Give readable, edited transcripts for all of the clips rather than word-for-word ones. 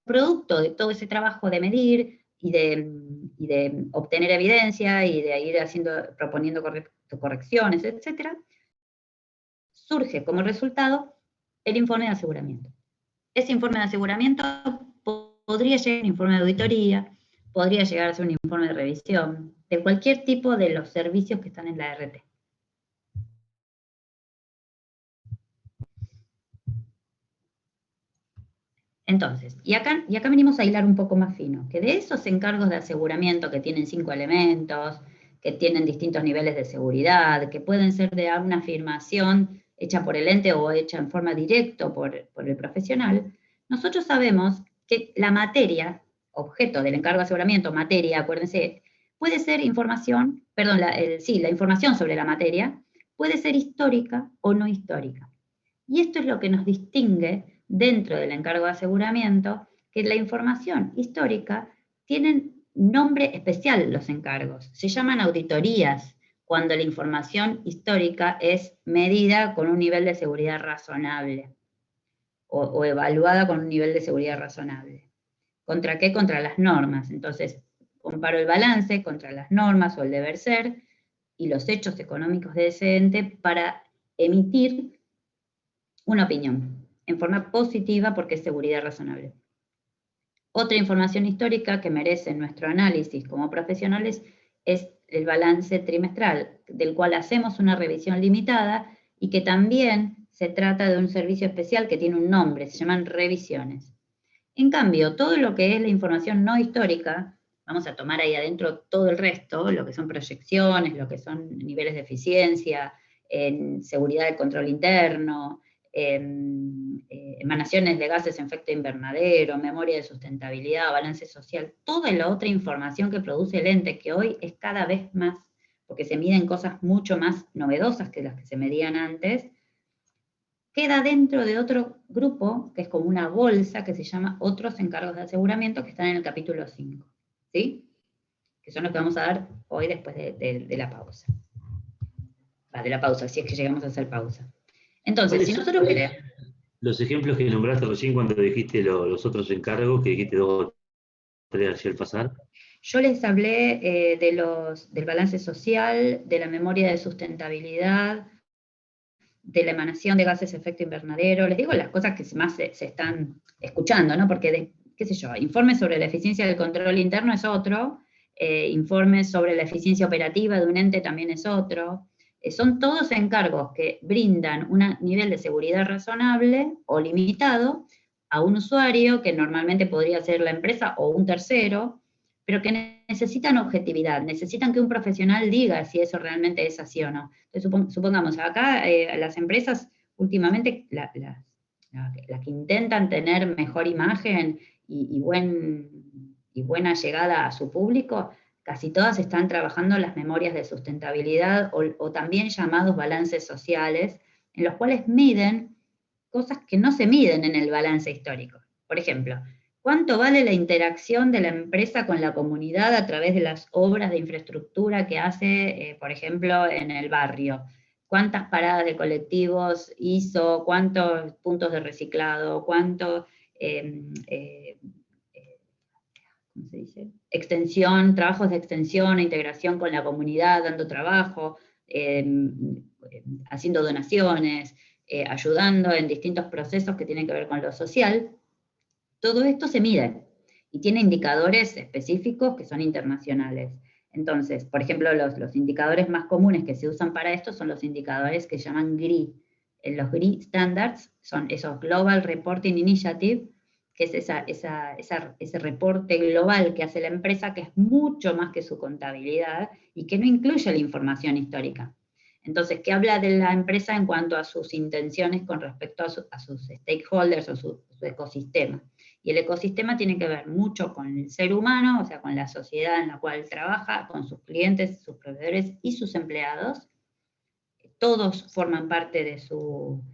producto de todo ese trabajo de medir y de obtener evidencia y de ir proponiendo correcciones, etc., surge como resultado el informe de aseguramiento. Ese informe de aseguramiento podría llegar a un informe de auditoría, podría llegar a ser un informe de revisión, de cualquier tipo de los servicios que están en la RT. Entonces, y acá venimos a hilar un poco más fino, que de esos encargos de aseguramiento que tienen 5 elementos, que tienen distintos niveles de seguridad, que pueden ser de una afirmación hecha por el ente o hecha en forma directa por el profesional, nosotros sabemos que la materia, objeto del encargo de aseguramiento, materia, acuérdense, puede ser información, perdón, la información sobre la materia, puede ser histórica o no histórica. Y esto es lo que nos distingue dentro del encargo de aseguramiento, que la información histórica tienen nombre especial los encargos, se llaman auditorías, cuando la información histórica es medida con un nivel de seguridad razonable, o evaluada con un nivel de seguridad razonable. ¿Contra qué? Contra las normas. Entonces, comparo el balance contra las normas o el deber ser, y los hechos económicos de ese ente para emitir una opinión, en forma positiva porque es seguridad razonable. Otra información histórica que merece nuestro análisis como profesionales es el balance trimestral, del cual hacemos una revisión limitada y que también se trata de un servicio especial que tiene un nombre, se llaman revisiones. En cambio, todo lo que es la información no histórica, vamos a tomar ahí adentro todo el resto, lo que son proyecciones, lo que son niveles de eficiencia, en seguridad del control interno, emanaciones de gases en efecto invernadero, memoria de sustentabilidad, balance social, toda la otra información que produce el ente, que hoy es cada vez más, porque se miden cosas mucho más novedosas que las que se medían antes, queda dentro de otro grupo, que es como una bolsa, que se llama otros encargos de aseguramiento, que están en el capítulo 5, ¿sí? Que son los que vamos a dar hoy después de la pausa. De la pausa, si es que llegamos a hacer pausa. Entonces, si nosotros queremos... Los ejemplos que nombraste recién cuando dijiste los otros encargos, que dijiste 2 o 3 así al pasar. Yo les hablé del balance social, de la memoria de sustentabilidad, de la emanación de gases de efecto invernadero, les digo las cosas que más se están escuchando, ¿no? Porque, qué sé yo, informes sobre la eficiencia del control interno es otro, informes sobre la eficiencia operativa de un ente también es otro, son todos encargos que brindan un nivel de seguridad razonable o limitado a un usuario, que normalmente podría ser la empresa o un tercero, pero que necesitan objetividad, necesitan que un profesional diga si eso realmente es así o no. Entonces, supongamos, acá las empresas últimamente, las que intentan tener mejor imagen y buena llegada a su público, casi todas están trabajando las memorias de sustentabilidad o también llamados balances sociales, en los cuales miden cosas que no se miden en el balance histórico. Por ejemplo, ¿cuánto vale la interacción de la empresa con la comunidad a través de las obras de infraestructura que hace, por ejemplo, en el barrio? ¿Cuántas paradas de colectivos hizo? ¿Cuántos puntos de reciclado? ¿Cuánto, ¿cómo se dice? Extensión, trabajos de extensión, integración con la comunidad, dando trabajo, haciendo donaciones, ayudando en distintos procesos que tienen que ver con lo social? Todo esto se mide y tiene indicadores específicos que son internacionales. Entonces, por ejemplo, los indicadores más comunes que se usan para esto son los indicadores que se llaman GRI. Los GRI Standards son esos Global Reporting Initiative, que es ese reporte global que hace la empresa, que es mucho más que su contabilidad y que no incluye la información histórica. Entonces, ¿qué habla de la empresa en cuanto a sus intenciones con respecto a sus stakeholders o su ecosistema? Y el ecosistema tiene que ver mucho con el ser humano, o sea, con la sociedad en la cual trabaja, con sus clientes, sus proveedores y sus empleados. Todos forman parte de su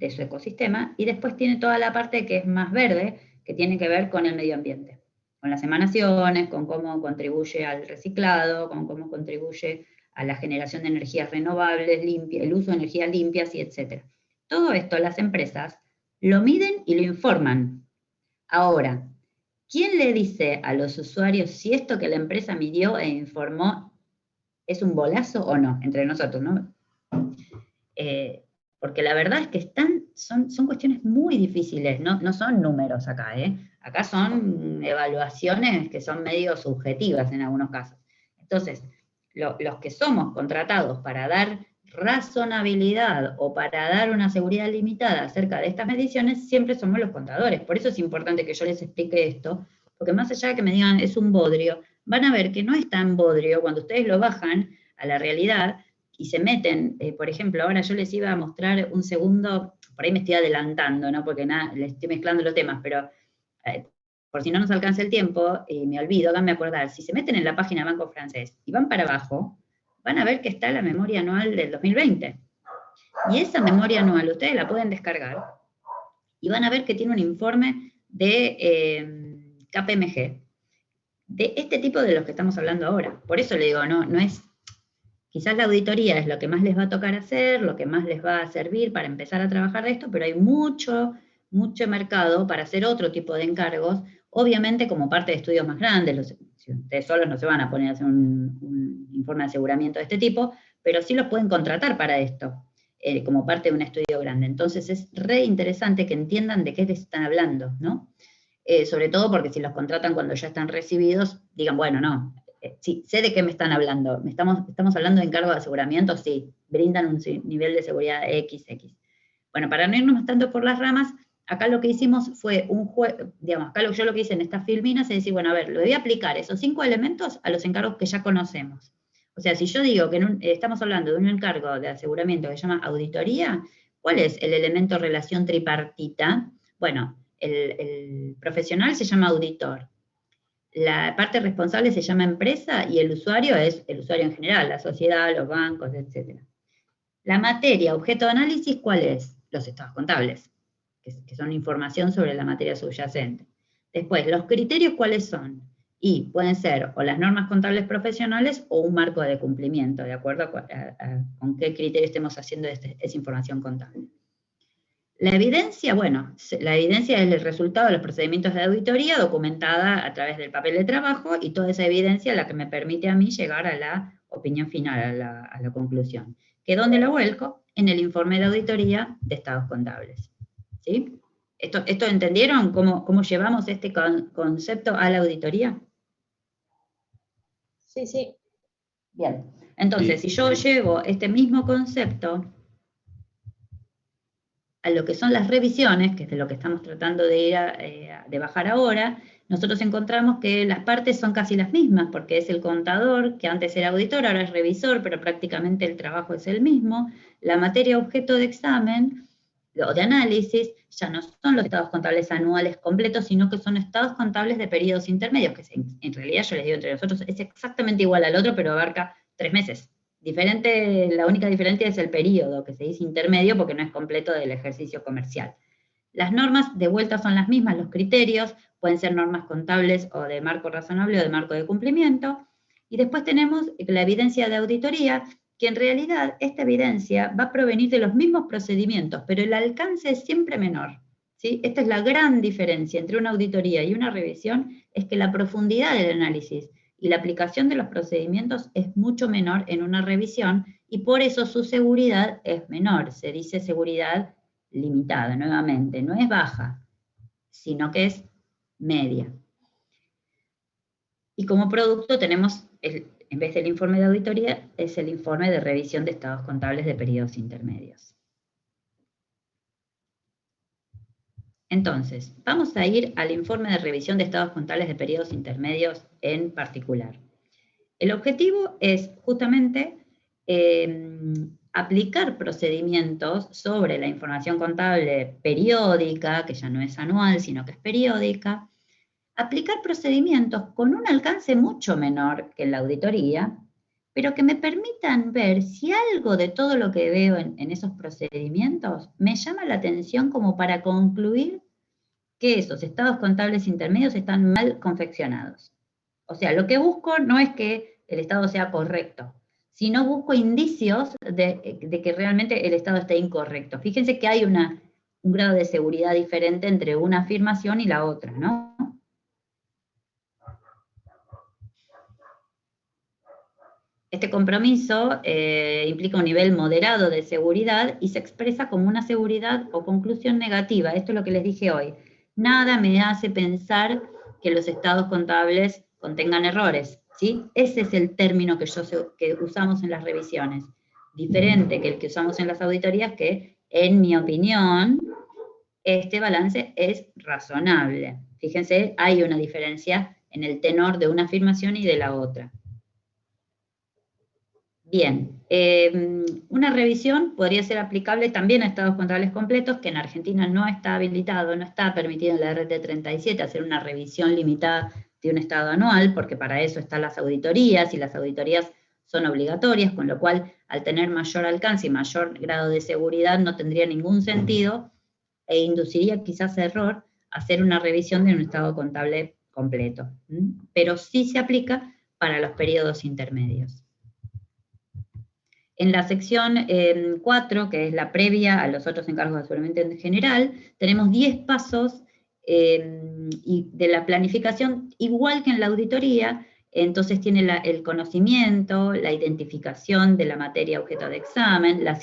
ecosistema, y después tiene toda la parte que es más verde, que tiene que ver con el medio ambiente, con las emanaciones, con cómo contribuye al reciclado, con cómo contribuye a la generación de energías renovables, el uso de energías limpias, y etc. Todo esto las empresas lo miden y lo informan. Ahora, ¿quién le dice a los usuarios si esto que la empresa midió e informó es un bolazo o no? Entre nosotros, ¿no? Porque la verdad es que son cuestiones muy difíciles, no son números acá, acá son evaluaciones que son medio subjetivas en algunos casos. Entonces, los que somos contratados para dar razonabilidad o para dar una seguridad limitada acerca de estas mediciones, siempre somos los contadores. Por eso es importante que yo les explique esto, porque más allá de que me digan es un bodrio, van a ver que no es tan bodrio cuando ustedes lo bajan a la realidad y se meten, por ejemplo, ahora yo les iba a mostrar un segundo, por ahí me estoy adelantando, ¿no? Porque les estoy mezclando los temas, pero por si no nos alcanza el tiempo, y me olvido, háganme acordar, si se meten en la página Banco Francés y van para abajo, van a ver que está la memoria anual del 2020. Y esa memoria anual ustedes la pueden descargar y van a ver que tiene un informe de KPMG, de este tipo de los que estamos hablando ahora. Por eso le digo, no es... Quizás la auditoría es lo que más les va a tocar hacer, lo que más les va a servir para empezar a trabajar de esto, pero hay mucho mercado para hacer otro tipo de encargos, obviamente como parte de estudios más grandes. Si ustedes solos no se van a poner a hacer un informe de aseguramiento de este tipo, pero sí los pueden contratar para esto, como parte de un estudio grande. Entonces es re interesante que entiendan de qué les están hablando, ¿no? Sobre todo porque si los contratan cuando ya están recibidos, digan, bueno, no, sí, sé de qué me están hablando. Estamos hablando de encargo de aseguramiento, sí, brindan un nivel de seguridad XX. Bueno, para no irnos tanto por las ramas, acá lo que hicimos fue digamos, acá yo lo que hice en estas filminas es decir, bueno, a ver, le voy a aplicar esos 5 elementos a los encargos que ya conocemos. O sea, si yo digo que estamos hablando de un encargo de aseguramiento que se llama auditoría, ¿cuál es el elemento relación tripartita? Bueno, el profesional se llama auditor. La parte responsable se llama empresa y el usuario es el usuario en general, la sociedad, los bancos, etc. La materia, objeto de análisis, ¿cuál es? Los estados contables, que son información sobre la materia subyacente. Después, los criterios, ¿cuáles son? Y pueden ser o las normas contables profesionales o un marco de cumplimiento, de acuerdo a con qué criterio estemos haciendo esa información contable. La evidencia, bueno, la evidencia es el resultado de los procedimientos de auditoría documentada a través del papel de trabajo y toda esa evidencia es la que me permite a mí llegar a la opinión final, a la conclusión. ¿Que dónde la vuelco? En el informe de auditoría de estados contables. ¿Sí? ¿Esto entendieron cómo llevamos este concepto a la auditoría? Sí, sí. Bien. Entonces, si yo llevo este mismo concepto a lo que son las revisiones, que es de lo que estamos tratando de bajar ahora, nosotros encontramos que las partes son casi las mismas, porque es el contador, que antes era auditor, ahora es revisor, pero prácticamente el trabajo es el mismo. La materia objeto de examen o de análisis ya no son los estados contables anuales completos, sino que son estados contables de periodos intermedios, que en realidad yo les digo entre nosotros, es exactamente igual al otro, pero abarca 3 meses. La única diferencia es el periodo, que se dice intermedio porque no es completo del ejercicio comercial. Las normas de vuelta son las mismas, los criterios, pueden ser normas contables o de marco razonable o de marco de cumplimiento, y después tenemos la evidencia de auditoría, que en realidad esta evidencia va a provenir de los mismos procedimientos, pero el alcance es siempre menor. ¿Sí? Esta es la gran diferencia entre una auditoría y una revisión, es que la profundidad del análisis y la aplicación de los procedimientos es mucho menor en una revisión y por eso su seguridad es menor. Se dice seguridad limitada, nuevamente, no es baja, sino que es media. Y como producto tenemos, en vez del informe de auditoría, es el informe de revisión de estados contables de periodos intermedios. Entonces, vamos a ir al informe de revisión de estados contables de periodos intermedios en particular. El objetivo es justamente aplicar procedimientos sobre la información contable periódica, que ya no es anual, sino que es periódica, aplicar procedimientos con un alcance mucho menor que en la auditoría, pero que me permitan ver si algo de todo lo que veo en esos procedimientos me llama la atención como para concluir que esos estados contables intermedios están mal confeccionados. O sea, lo que busco no es que el estado sea correcto, sino busco indicios de que realmente el estado esté incorrecto. Fíjense que hay un grado de seguridad diferente entre una afirmación y la otra, ¿no? Este compromiso implica un nivel moderado de seguridad y se expresa como una seguridad o conclusión negativa. Esto es lo que les dije hoy. Nada me hace pensar que los estados contables contengan errores, ¿sí? Ese es el término que usamos en las revisiones, diferente que el que usamos en las auditorías, que en mi opinión, este balance es razonable. Fíjense, hay una diferencia en el tenor de una afirmación y de la otra. Bien, una revisión podría ser aplicable también a estados contables completos, que en Argentina no está habilitado, no está permitido en la RT37 hacer una revisión limitada de un estado anual, porque para eso están las auditorías, y las auditorías son obligatorias, con lo cual, al tener mayor alcance y mayor grado de seguridad, no tendría ningún sentido, e induciría quizás error, hacer una revisión de un estado contable completo. Pero sí se aplica para los periodos intermedios. En la sección 4, que es la previa a los otros encargos de aseguramiento en general, tenemos 10 pasos y de la planificación, igual que en la auditoría. Entonces tiene el conocimiento, la identificación de la materia objeto de examen, la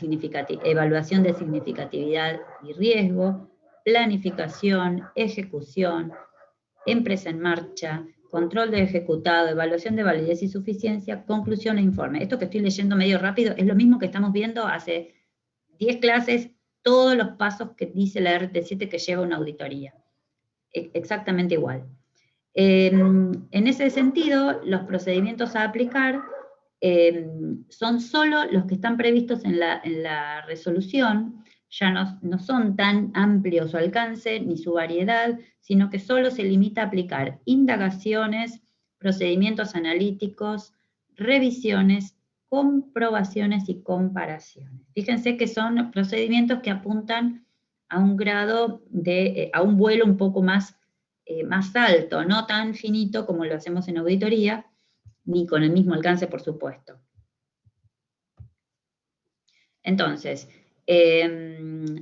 evaluación de significatividad y riesgo, planificación, ejecución, empresa en marcha, control de ejecutado, evaluación de validez y suficiencia, conclusión e informe. Esto que estoy leyendo medio rápido es lo mismo que estamos viendo hace 10 clases, todos los pasos que dice la RT7 que lleva una auditoría. Exactamente igual. En ese sentido, los procedimientos a aplicar son solo los que están previstos en la resolución. Ya no son tan amplios su alcance ni su variedad, sino que solo se limita a aplicar indagaciones, procedimientos analíticos, revisiones, comprobaciones y comparaciones. Fíjense que son procedimientos que apuntan a un grado a un vuelo un poco más alto, no tan finito como lo hacemos en auditoría, ni con el mismo alcance, por supuesto. Entonces,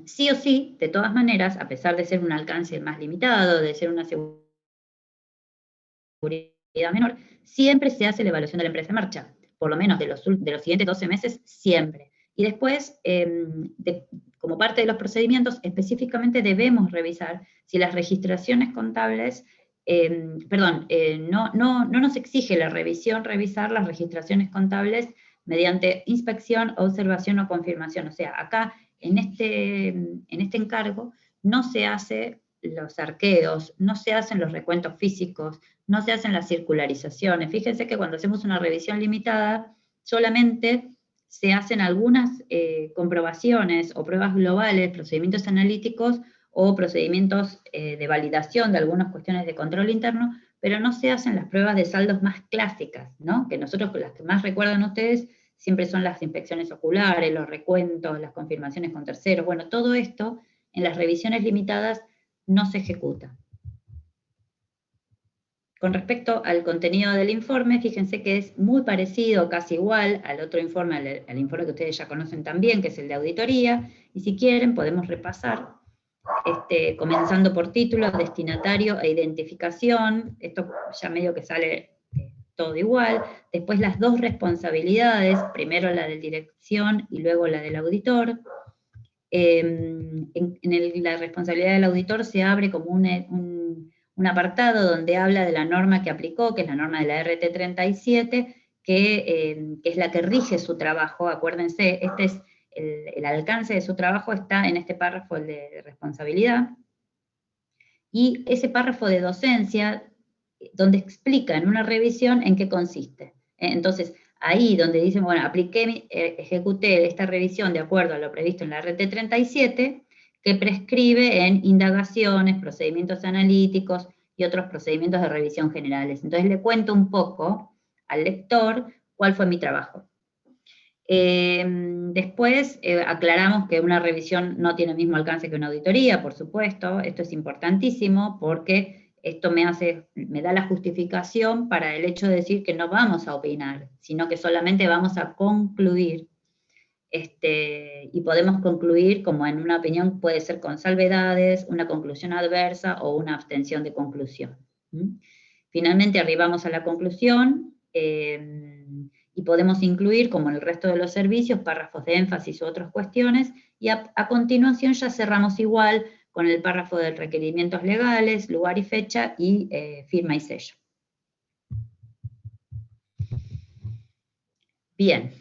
sí o sí, de todas maneras, a pesar de ser un alcance más limitado, de ser una seguridad menor, siempre se hace la evaluación de la empresa en marcha, por lo menos de los siguientes 12 meses, siempre. Y después, como parte de los procedimientos, específicamente debemos revisar si las registraciones contables, no nos exige la revisión, revisar las registraciones contables mediante inspección, observación o confirmación. O sea, acá, en este encargo, no se hacen los arqueos, no se hacen los recuentos físicos, no se hacen las circularizaciones. Fíjense que cuando hacemos una revisión limitada, solamente se hacen algunas comprobaciones o pruebas globales, procedimientos analíticos o procedimientos de validación de algunas cuestiones de control interno, pero no se hacen las pruebas de saldos más clásicas, ¿no? Que nosotros, las que más recuerdan ustedes, siempre son las inspecciones oculares, los recuentos, las confirmaciones con terceros. Bueno, todo esto en las revisiones limitadas no se ejecuta. Con respecto al contenido del informe, fíjense que es muy parecido, casi igual, al otro informe, al informe que ustedes ya conocen también, que es el de auditoría, y si quieren podemos repasar, comenzando por título, destinatario e identificación. Esto ya medio que sale todo igual. Después las dos responsabilidades, primero la de dirección y luego la del auditor. La responsabilidad del auditor se abre como un apartado donde habla de la norma que aplicó, que es la norma de la RT37, que es la que rige su trabajo. Acuérdense, este es el alcance de su trabajo está en este párrafo de responsabilidad, y ese párrafo de docencia, donde explica en una revisión en qué consiste. Entonces, ahí donde dicen, bueno, ejecuté esta revisión de acuerdo a lo previsto en la RT37, que prescribe en indagaciones, procedimientos analíticos y otros procedimientos de revisión generales. Entonces le cuento un poco al lector cuál fue mi trabajo. Después aclaramos que una revisión no tiene el mismo alcance que una auditoría, por supuesto. Esto es importantísimo porque esto me da la justificación para el hecho de decir que no vamos a opinar, sino que solamente vamos a concluir. Y podemos concluir, como en una opinión puede ser con salvedades, una conclusión adversa o una abstención de conclusión. Finalmente arribamos a la conclusión, Y podemos incluir, como en el resto de los servicios, párrafos de énfasis u otras cuestiones, y a continuación ya cerramos igual con el párrafo de requerimientos legales, lugar y fecha, y firma y sello. Bien,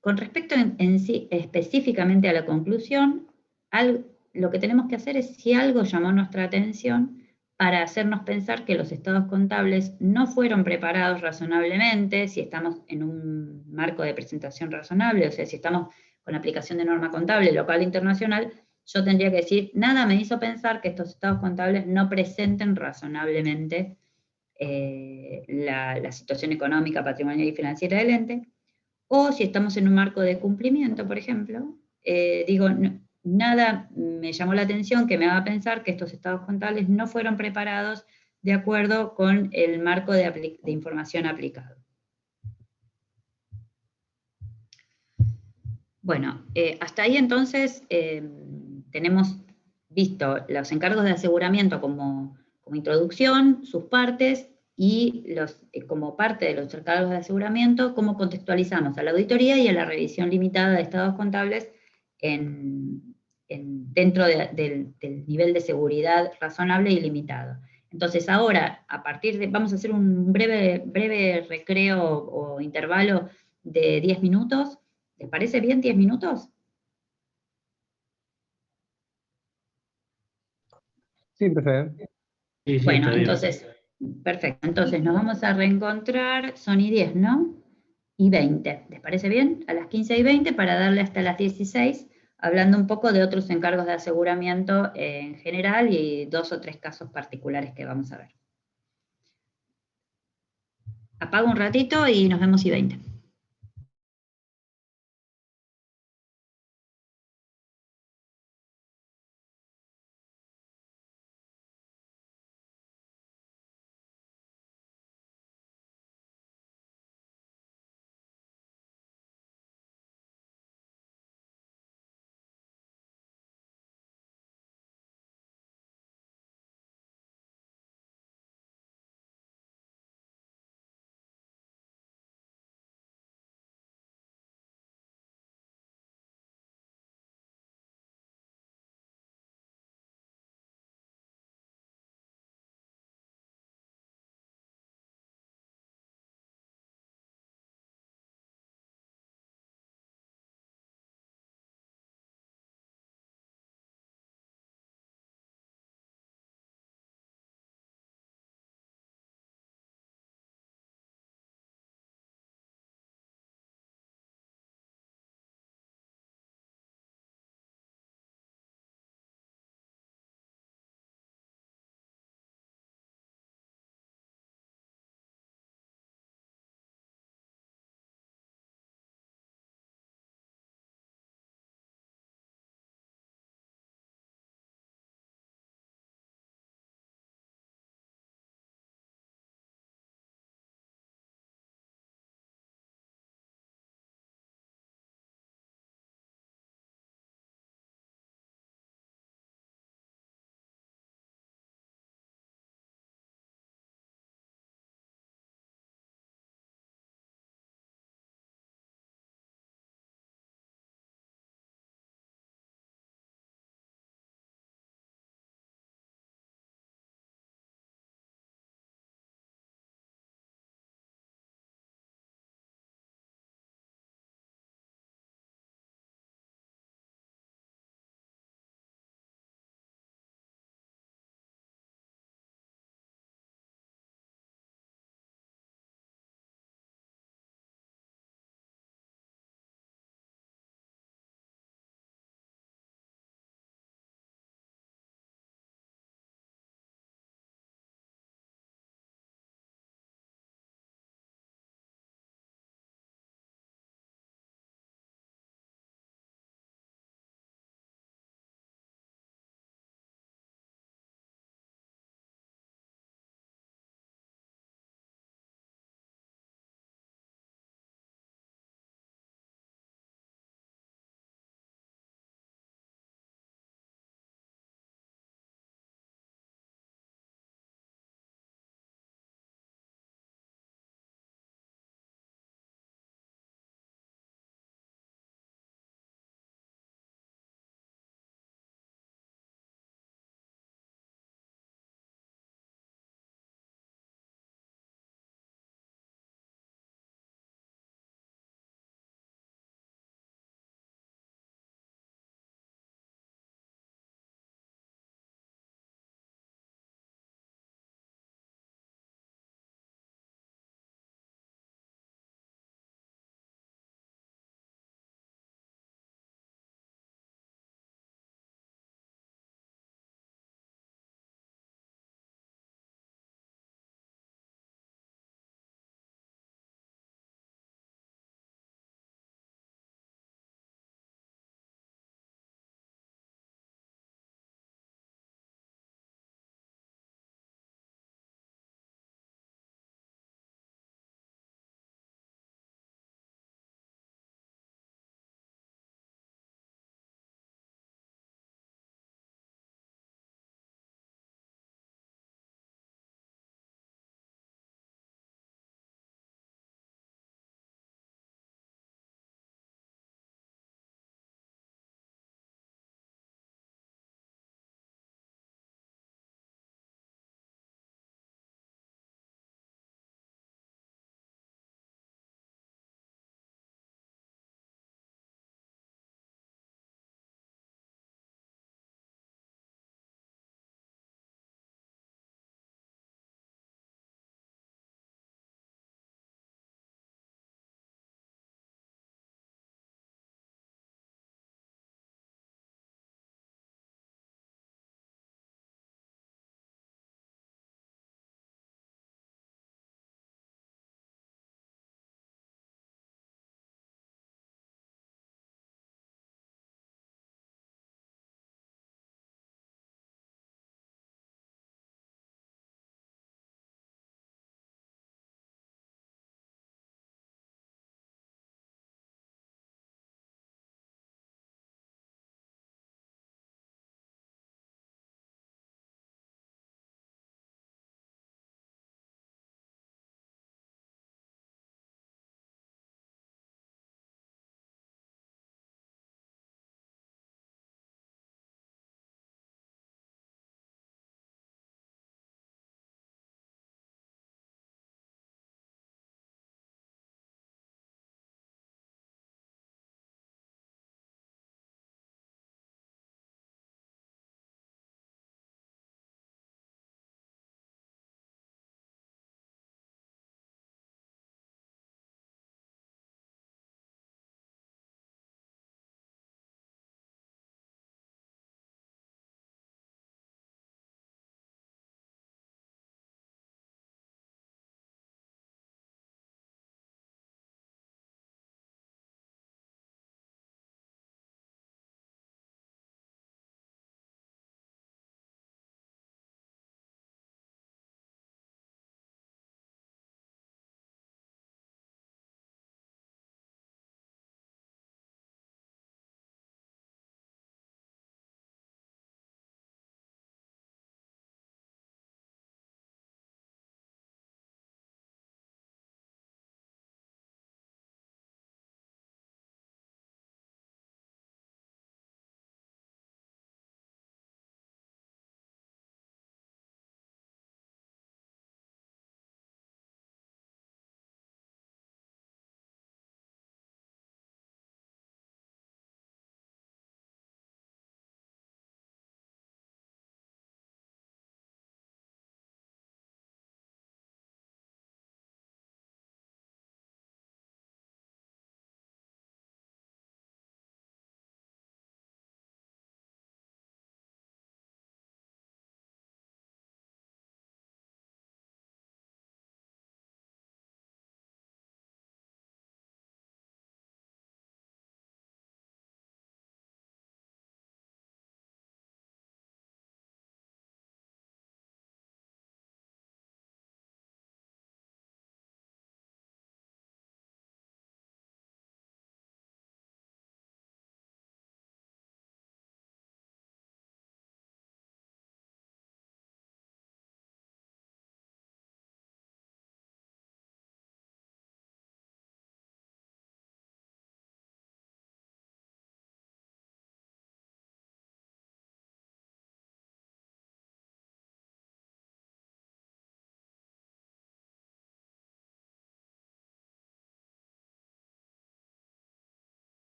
con respecto en sí específicamente a la conclusión, lo que tenemos que hacer es, si algo llamó nuestra atención, para hacernos pensar que los estados contables no fueron preparados razonablemente, si estamos en un marco de presentación razonable, o sea, si estamos con aplicación de norma contable local e internacional, yo tendría que decir, nada me hizo pensar que estos estados contables no presenten razonablemente la situación económica, patrimonial y financiera del ente. O si estamos en un marco de cumplimiento, por ejemplo, digo, nada me llamó la atención que me haga pensar que estos estados contables no fueron preparados de acuerdo con el marco de información aplicado. Bueno, hasta ahí entonces tenemos visto los encargos de aseguramiento como introducción, sus partes, y como parte de los encargos de aseguramiento, cómo contextualizamos a la auditoría y a la revisión limitada de estados contables dentro del nivel de seguridad razonable y limitado. Entonces ahora, vamos a hacer un breve recreo o intervalo de 10 minutos. ¿Les parece bien 10 minutos? Sí, perfecto. Sí, sí, Bueno, está bien. entonces, perfecto. Entonces nos vamos a reencontrar, son y 10, ¿no? Y 20. ¿Les parece bien? A las 15:20 para darle hasta las 16, hablando un poco de otros encargos de aseguramiento en general y 2 o 3 casos particulares que vamos a ver. Apago un ratito y nos vemos y 20.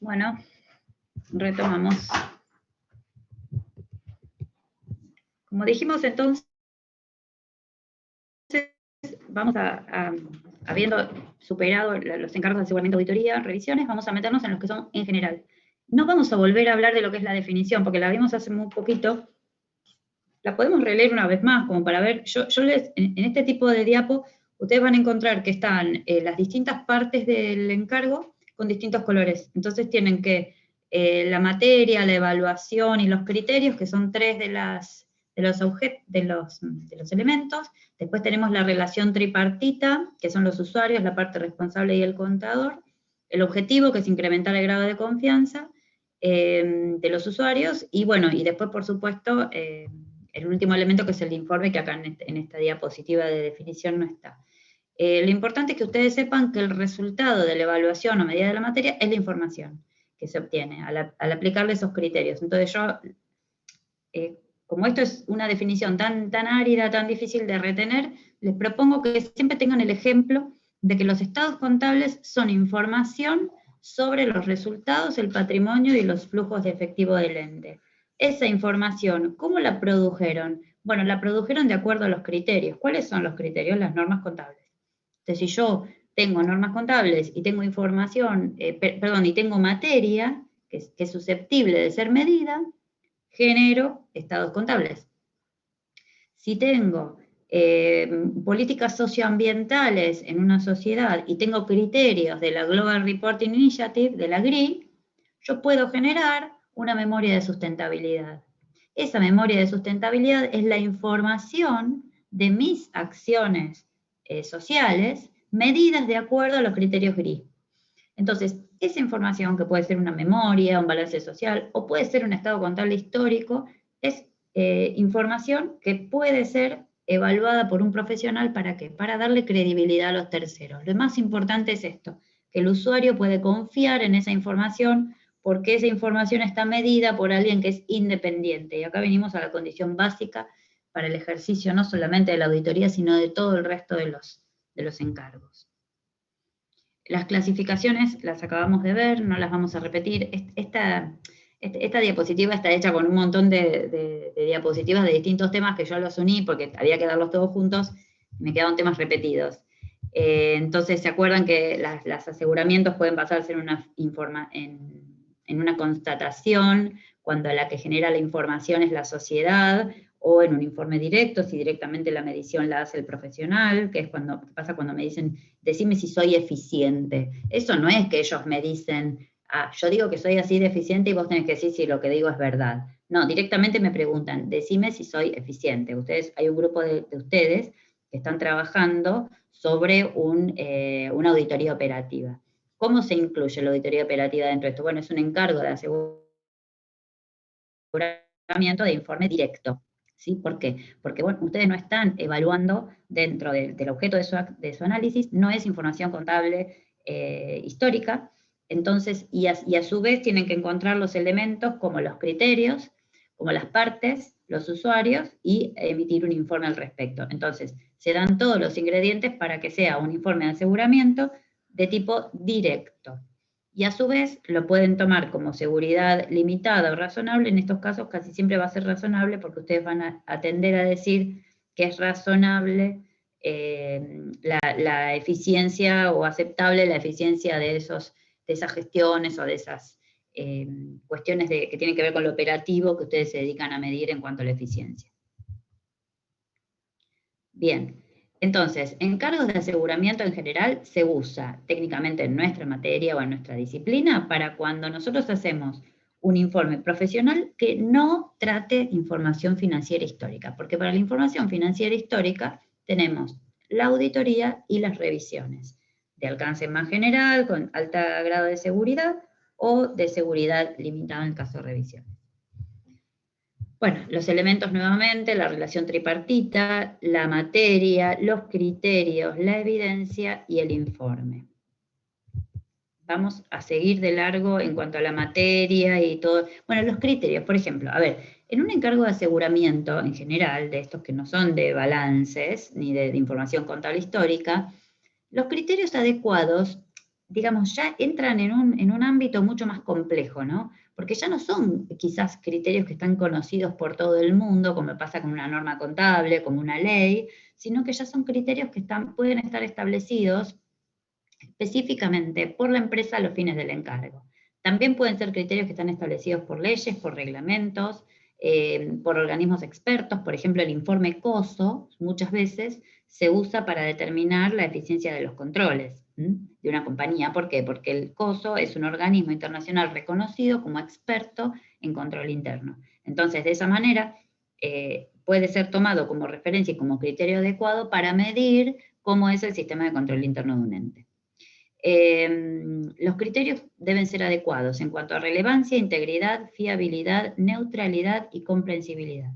Bueno, retomamos. Como dijimos entonces, vamos habiendo superado los encargos de aseguramiento, auditoría, revisiones, vamos a meternos en los que son en general. No vamos a volver a hablar de lo que es la definición, porque la vimos hace muy poquito. La podemos releer una vez más, como para ver. En este tipo de diapo, ustedes van a encontrar que están las distintas partes del encargo con distintos colores. Entonces tienen que la materia, la evaluación y los criterios, que son tres de los elementos. Después tenemos la relación tripartita, que son los usuarios, la parte responsable y el contador. El objetivo, que es incrementar el grado de confianza de los usuarios. Y bueno, y después, por supuesto, el último elemento, que es el informe, que acá en esta diapositiva de definición no está. Lo importante es que ustedes sepan que el resultado de la evaluación o medida de la materia es la información que se obtiene al aplicarle esos criterios. Entonces yo, como esto es una definición tan árida, tan difícil de retener, les propongo que siempre tengan el ejemplo de que los estados contables son información sobre los resultados, el patrimonio y los flujos de efectivo del ente. Esa información, ¿cómo la produjeron? Bueno, la produjeron de acuerdo a los criterios. ¿Cuáles son los criterios? Las normas contables. Entonces, si yo tengo normas contables y tengo información, y tengo materia que es susceptible de ser medida, genero estados contables. Si tengo políticas socioambientales en una sociedad y tengo criterios de la Global Reporting Initiative, de la GRI, yo puedo generar una memoria de sustentabilidad. Esa memoria de sustentabilidad es la información de mis acciones sociales medidas de acuerdo a los criterios GRI. Entonces, esa información, que puede ser una memoria, un balance social, o puede ser un estado contable histórico, es información que puede ser evaluada por un profesional. ¿Para qué? Para darle credibilidad a los terceros. Lo más importante es esto, que el usuario puede confiar en esa información porque esa información está medida por alguien que es independiente. Y acá venimos a la condición básica para el ejercicio no solamente de la auditoría, sino de todo el resto de los encargos. Las clasificaciones las acabamos de ver, no las vamos a repetir. Esta diapositiva está hecha con un montón de diapositivas de distintos temas que yo los uní porque había que darlos todos juntos y me quedaron temas repetidos. Entonces, ¿se acuerdan que los aseguramientos pueden basarse en una constatación, cuando la que genera la información es la sociedad, o en un informe directo, si directamente la medición la hace el profesional, que es ¿qué pasa cuando me dicen, decime si soy eficiente? Eso no es que ellos me dicen, yo digo que soy así de eficiente y vos tenés que decir si lo que digo es verdad. No, directamente me preguntan, decime si soy eficiente. Hay un grupo de ustedes que están trabajando sobre una auditoría operativa. ¿Cómo se incluye la auditoría operativa dentro de esto? Bueno, es un encargo de aseguramiento de informe directo. ¿Sí? ¿Por qué? Porque bueno, ustedes no están evaluando dentro del objeto de su análisis, no es información contable histórica, entonces, y a su vez tienen que encontrar los elementos como los criterios, como las partes, los usuarios, y emitir un informe al respecto. Entonces, se dan todos los ingredientes para que sea un informe de aseguramiento de tipo directo. Y a su vez lo pueden tomar como seguridad limitada o razonable. En estos casos casi siempre va a ser razonable porque ustedes van a tender a decir que es razonable la eficiencia o aceptable la eficiencia de esas gestiones o de esas cuestiones que tienen que ver con lo operativo que ustedes se dedican a medir en cuanto a la eficiencia. Bien. Entonces, encargos de aseguramiento en general se usa técnicamente en nuestra materia o en nuestra disciplina para cuando nosotros hacemos un informe profesional que no trate información financiera histórica, porque para la información financiera histórica tenemos la auditoría y las revisiones, de alcance más general, con alto grado de seguridad, o de seguridad limitada en el caso de revisiones. Bueno, los elementos nuevamente, la relación tripartita, la materia, los criterios, la evidencia y el informe. Vamos a seguir de largo en cuanto a la materia y todo. Bueno, los criterios, por ejemplo, a ver, en un encargo de aseguramiento en general, de estos que no son de balances, ni de información contable histórica, los criterios adecuados digamos, ya entran en un ámbito mucho más complejo, ¿no? Porque ya no son quizás criterios que están conocidos por todo el mundo, como pasa con una norma contable, como una ley, sino que ya son criterios que pueden estar establecidos específicamente por la empresa a los fines del encargo. También pueden ser criterios que están establecidos por leyes, por reglamentos, por organismos expertos. Por ejemplo, el informe COSO muchas veces se usa para determinar la eficiencia de los controles de una compañía. ¿Por qué? Porque el COSO es un organismo internacional reconocido como experto en control interno. Entonces, de esa manera, puede ser tomado como referencia y como criterio adecuado para medir cómo es el sistema de control interno de un ente. Los criterios deben ser adecuados en cuanto a relevancia, integridad, fiabilidad, neutralidad y comprensibilidad.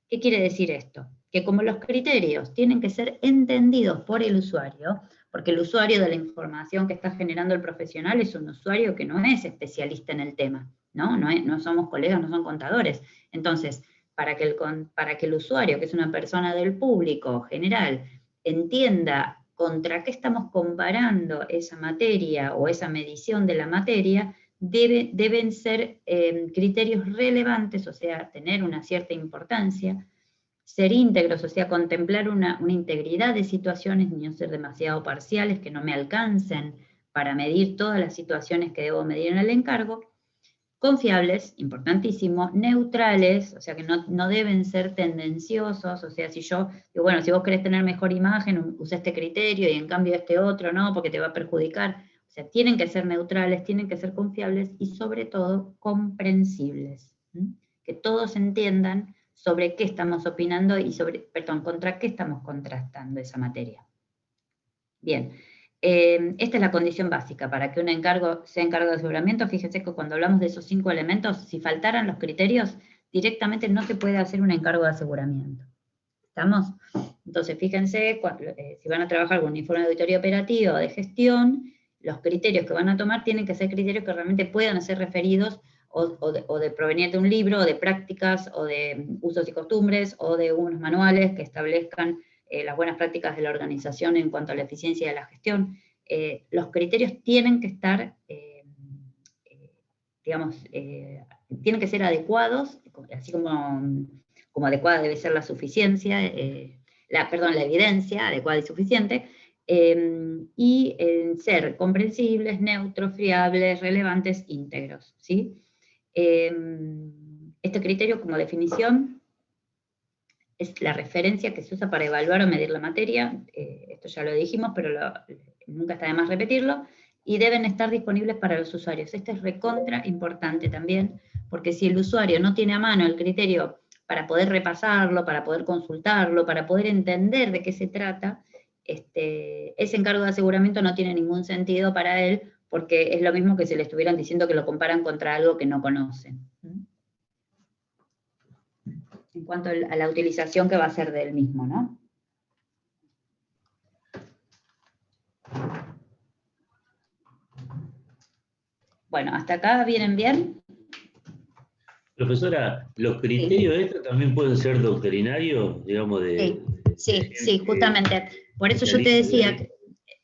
¿Qué quiere decir esto? Que como los criterios tienen que ser entendidos por el usuario, porque el usuario de la información que está generando el profesional es un usuario que no es especialista en el tema, ¿no? No somos colegas, no son contadores. Entonces, para que el usuario, que es una persona del público general, entienda contra qué estamos comparando esa materia o esa medición de la materia, deben ser criterios relevantes, o sea, tener una cierta importancia, ser íntegros, o sea, contemplar una integridad de situaciones y no ser demasiado parciales, que no me alcancen para medir todas las situaciones que debo medir en el encargo, confiables, importantísimo, neutrales, o sea que no deben ser tendenciosos, o sea, si yo digo, bueno, si vos querés tener mejor imagen, usa este criterio y en cambio este otro no, porque te va a perjudicar. O sea, tienen que ser neutrales, tienen que ser confiables y sobre todo comprensibles. Que todos entiendan sobre qué estamos opinando y contra qué estamos contrastando esa materia. Bien. Esta es la condición básica para que un encargo sea encargo de aseguramiento. Fíjense que cuando hablamos de esos 5 elementos, si faltaran los criterios, directamente no se puede hacer un encargo de aseguramiento. ¿Estamos? Entonces, fíjense, si van a trabajar con un informe de auditoría operativa o de gestión, los criterios que van a tomar tienen que ser criterios que realmente puedan ser referidos o de provenir de un libro, o de prácticas, o de usos y costumbres, o de unos manuales que establezcan las buenas prácticas de la organización en cuanto a la eficiencia de la gestión. Los criterios tienen que estar, tienen que ser adecuados, así como adecuada debe ser la suficiencia, la evidencia adecuada y suficiente, y ser comprensibles, neutros, fiables, relevantes, íntegros, ¿sí? Este criterio, como definición, es la referencia que se usa para evaluar o medir la materia, esto ya lo dijimos, pero nunca está de más repetirlo, y deben estar disponibles para los usuarios. Esto es recontra importante también, porque si el usuario no tiene a mano el criterio para poder repasarlo, para poder consultarlo, para poder entender de qué se trata, ese encargo de aseguramiento no tiene ningún sentido para él, porque es lo mismo que si le estuvieran diciendo que lo comparan contra algo que no conocen. En cuanto a la utilización que va a ser del mismo, ¿no? Bueno, ¿hasta acá vienen bien? Profesora, ¿los criterios estos también pueden ser doctrinarios, digamos, Sí, justamente. Por eso yo te decía,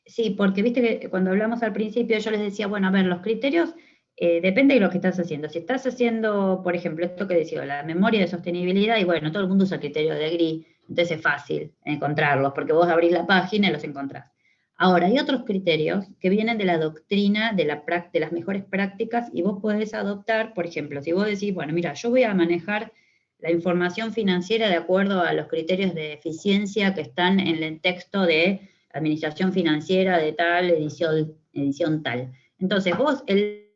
sí, porque viste que cuando hablamos al principio yo les decía, bueno, a ver, los criterios depende de lo que estás haciendo. Si estás haciendo, por ejemplo, esto que decía, la memoria de sostenibilidad, y bueno, todo el mundo usa criterios de GRI, entonces es fácil encontrarlos, porque vos abrís la página y los encontrás. Ahora, hay otros criterios que vienen de la doctrina, de las mejores prácticas, y vos podés adoptar, por ejemplo, si vos decís, bueno, mira, yo voy a manejar la información financiera de acuerdo a los criterios de eficiencia que están en el texto de administración financiera de tal edición tal. Entonces, vos, el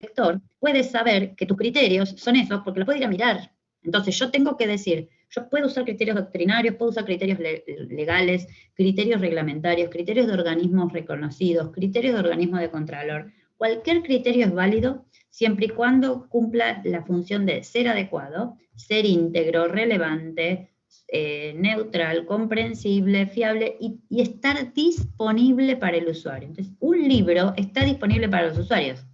lector, puede saber que tus criterios son esos porque los puede ir a mirar. Entonces, yo tengo que decir, yo puedo usar criterios doctrinarios, puedo usar criterios legales, criterios reglamentarios, criterios de organismos reconocidos, criterios de organismos de contralor. Cualquier criterio es válido siempre y cuando cumpla la función de ser adecuado, ser íntegro, relevante, neutral, comprensible, fiable y estar disponible para el usuario. Entonces, un libro está disponible para los usuarios,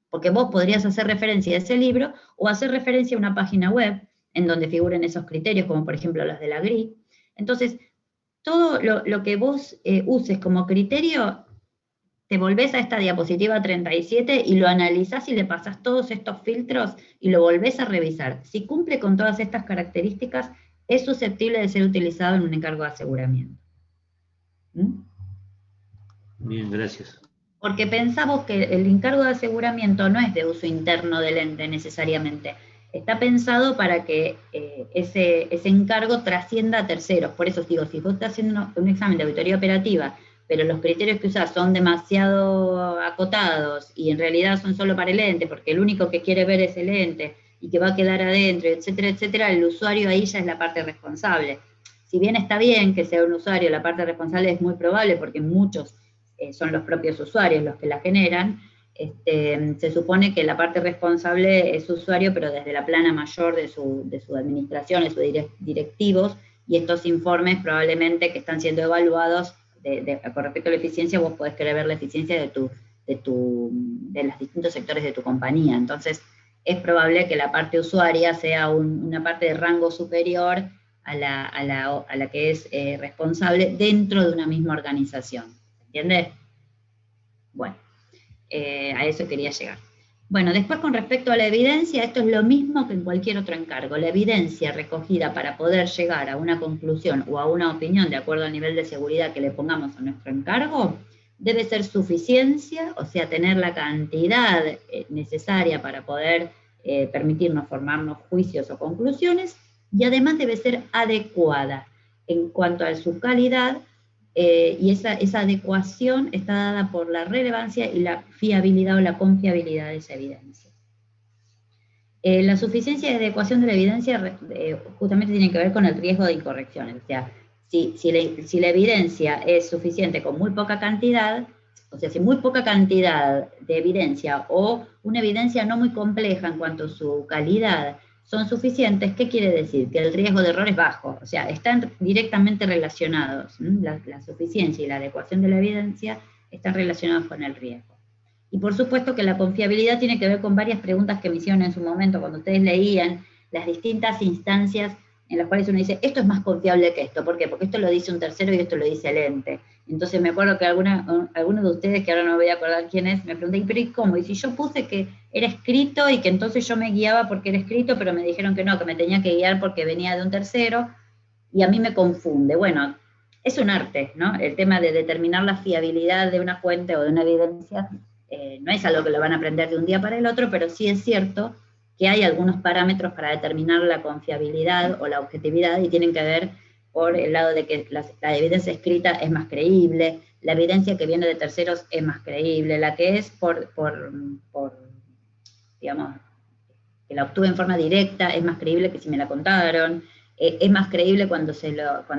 porque vos podrías hacer referencia a ese libro o hacer referencia a una página web en donde figuren esos criterios, como por ejemplo los de la GRI. Entonces, todo lo que vos uses como criterio, te volvés a esta diapositiva 37 y lo analizás y le pasás todos estos filtros y lo volvés a revisar. Si cumple con todas estas características, es susceptible de ser utilizado en un encargo de aseguramiento. ¿Mm? Bien, gracias. Porque pensamos que el encargo de aseguramiento no es de uso interno del ente necesariamente. Está pensado para que ese encargo trascienda a terceros. Por eso os digo, si vos estás haciendo un examen de auditoría operativa, pero los criterios que usás son demasiado acotados y en realidad son solo para el ente, porque el único que quiere ver es el ente y que va a quedar adentro, etcétera, etcétera, el usuario ahí ya es la parte responsable. Si bien está bien que sea un usuario, la parte responsable es muy probable porque muchos son los propios usuarios los que la generan, se supone que la parte responsable es usuario, pero desde la plana mayor de su administración, de sus directivos, y estos informes probablemente que están siendo evaluados con respecto a la eficiencia, vos podés querer ver la eficiencia de los distintos sectores de tu compañía. Entonces, es probable que la parte usuaria sea una parte de rango superior a la que es responsable dentro de una misma organización. ¿Entiendes? Bueno, a eso quería llegar. Bueno, después con respecto a la evidencia, esto es lo mismo que en cualquier otro encargo. La evidencia recogida para poder llegar a una conclusión o a una opinión de acuerdo al nivel de seguridad que le pongamos a nuestro encargo, debe ser suficiencia, o sea, tener la cantidad necesaria para poder permitirnos formarnos juicios o conclusiones, y además debe ser adecuada en cuanto a su calidad, y esa adecuación está dada por la relevancia y la fiabilidad o la confiabilidad de esa evidencia. La suficiencia y adecuación de la evidencia justamente tiene que ver con el riesgo de incorrecciones. O sea, si la evidencia es suficiente con muy poca cantidad, o sea, si muy poca cantidad de evidencia o una evidencia no muy compleja en cuanto a su calidad son suficientes, ¿qué quiere decir? Que el riesgo de error es bajo, o sea, están directamente relacionados, la suficiencia y la adecuación de la evidencia están relacionados con el riesgo. Y por supuesto que la confiabilidad tiene que ver con varias preguntas que me hicieron en su momento, cuando ustedes leían las distintas instancias en las cuales uno dice, esto es más confiable que esto, ¿por qué? Porque esto lo dice un tercero y esto lo dice el ente. Entonces me acuerdo que algunos de ustedes, que ahora no me voy a acordar quién es, me pregunté, ¿pero y cómo? Y si yo puse que era escrito y que entonces yo me guiaba porque era escrito, pero me dijeron que no, que me tenía que guiar porque venía de un tercero, y a mí me confunde. Bueno, es un arte, ¿no? El tema de determinar la fiabilidad de una fuente o de una evidencia no es algo que lo van a aprender de un día para el otro, pero sí es cierto que hay algunos parámetros para determinar la confiabilidad o la objetividad y tienen que ver por el lado de que la evidencia escrita es más creíble, la evidencia que viene de terceros es más creíble, la que es digamos, que la obtuve en forma directa es más creíble que si me la contaron, es más creíble cuando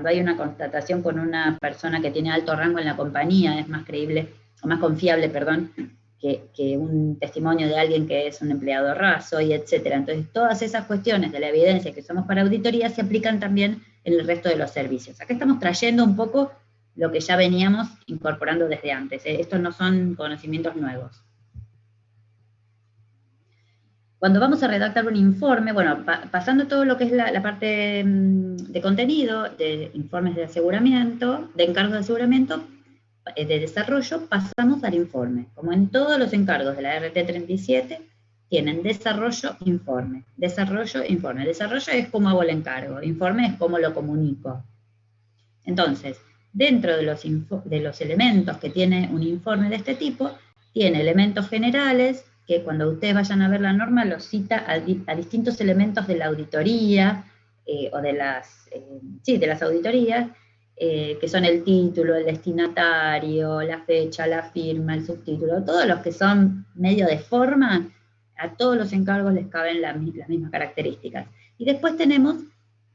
hay una constatación con una persona que tiene alto rango en la compañía, es más creíble, o más confiable, perdón, que un testimonio de alguien que es un empleado raso, y etcétera. Entonces, todas esas cuestiones de la evidencia que somos para auditoría se aplican también en el resto de los servicios. Acá estamos trayendo un poco lo que ya veníamos incorporando desde antes. Estos no son conocimientos nuevos. Cuando vamos a redactar un informe, bueno, pasando todo lo que es la parte de contenido, de informes de aseguramiento, de encargos de aseguramiento, de desarrollo, pasamos al informe. Como en todos los encargos de la RT37, tienen desarrollo, informe. Desarrollo, informe. Desarrollo es cómo hago el encargo. Informe es cómo lo comunico. Entonces, dentro de los elementos que tiene un informe de este tipo, tiene elementos generales, que cuando ustedes vayan a ver la norma, los cita a distintos elementos de la auditoría, o de las auditorías, que son el título, el destinatario, la fecha, la firma, el subtítulo, todos los que son medio de forma, a todos los encargos les caben las mismas características. Y después tenemos,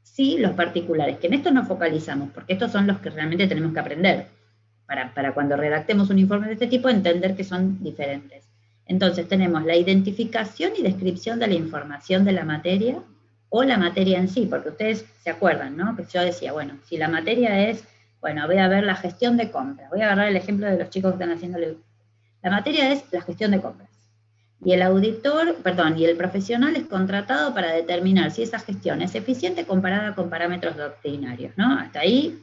sí, los particulares, que en esto nos focalizamos, porque estos son los que realmente tenemos que aprender, para cuando redactemos un informe de este tipo, entender que son diferentes. Entonces tenemos la identificación y descripción de la información de la materia, o la materia en sí, porque ustedes se acuerdan, ¿no? Que yo decía, bueno, si la materia es, bueno, voy a ver la gestión de compras, voy a agarrar el ejemplo de los chicos que están haciendo, la materia es la gestión de compras, y y el profesional es contratado para determinar si esa gestión es eficiente comparada con parámetros doctrinarios, ¿no? Hasta ahí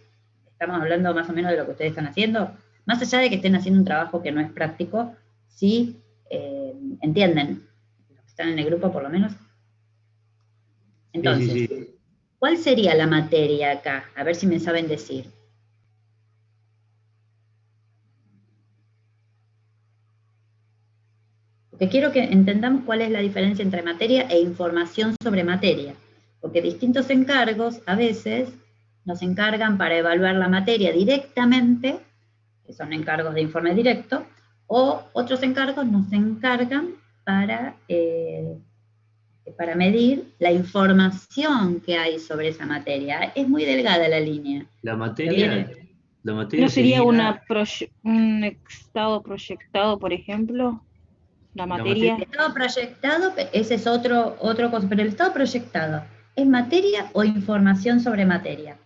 estamos hablando más o menos de lo que ustedes están haciendo, más allá de que estén haciendo un trabajo que no es práctico, sí entienden, los que están en el grupo por lo menos. Entonces, Sí. ¿cuál sería la materia acá? A ver si me saben decir. Porque quiero que entendamos cuál es la diferencia entre materia e información sobre materia. Porque distintos encargos a veces nos encargan para evaluar la materia directamente, que son encargos de informe directo, o otros encargos nos encargan para medir la información que hay sobre esa materia. Es muy delgada la línea. La materia ¿No sería sería un estado proyectado, por ejemplo? La materia. El estado proyectado, ese es otro cosa, pero el estado proyectado, ¿es materia o información sobre materia?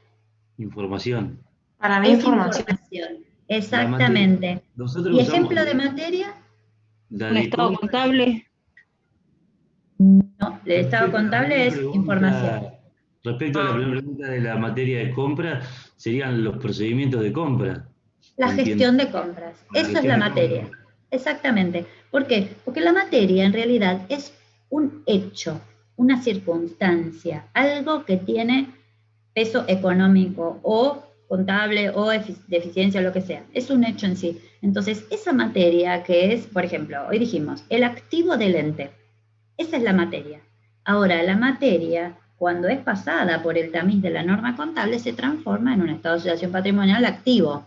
información. Para mí Es información. Exactamente. Nosotros ¿Y usamos ejemplo de materia? la ¿Un de estado compra. contable? No, el estado contable es Pregunta- información. Respecto a la primera pregunta de la materia de compra, serían los procedimientos de compra. La Entiendo. gestión de compras. La Eso es gestión la de materia. compras. Exactamente. ¿Por qué? Porque la materia en realidad es un hecho, una circunstancia, algo que tiene peso económico o contable o de eficiencia, lo que sea. Es un hecho en sí. Entonces, esa materia que es, por ejemplo, hoy dijimos, el activo del ente. Esa es la materia. Ahora, la materia, cuando es pasada por el tamiz de la norma contable, se transforma en un estado de situación patrimonial activo,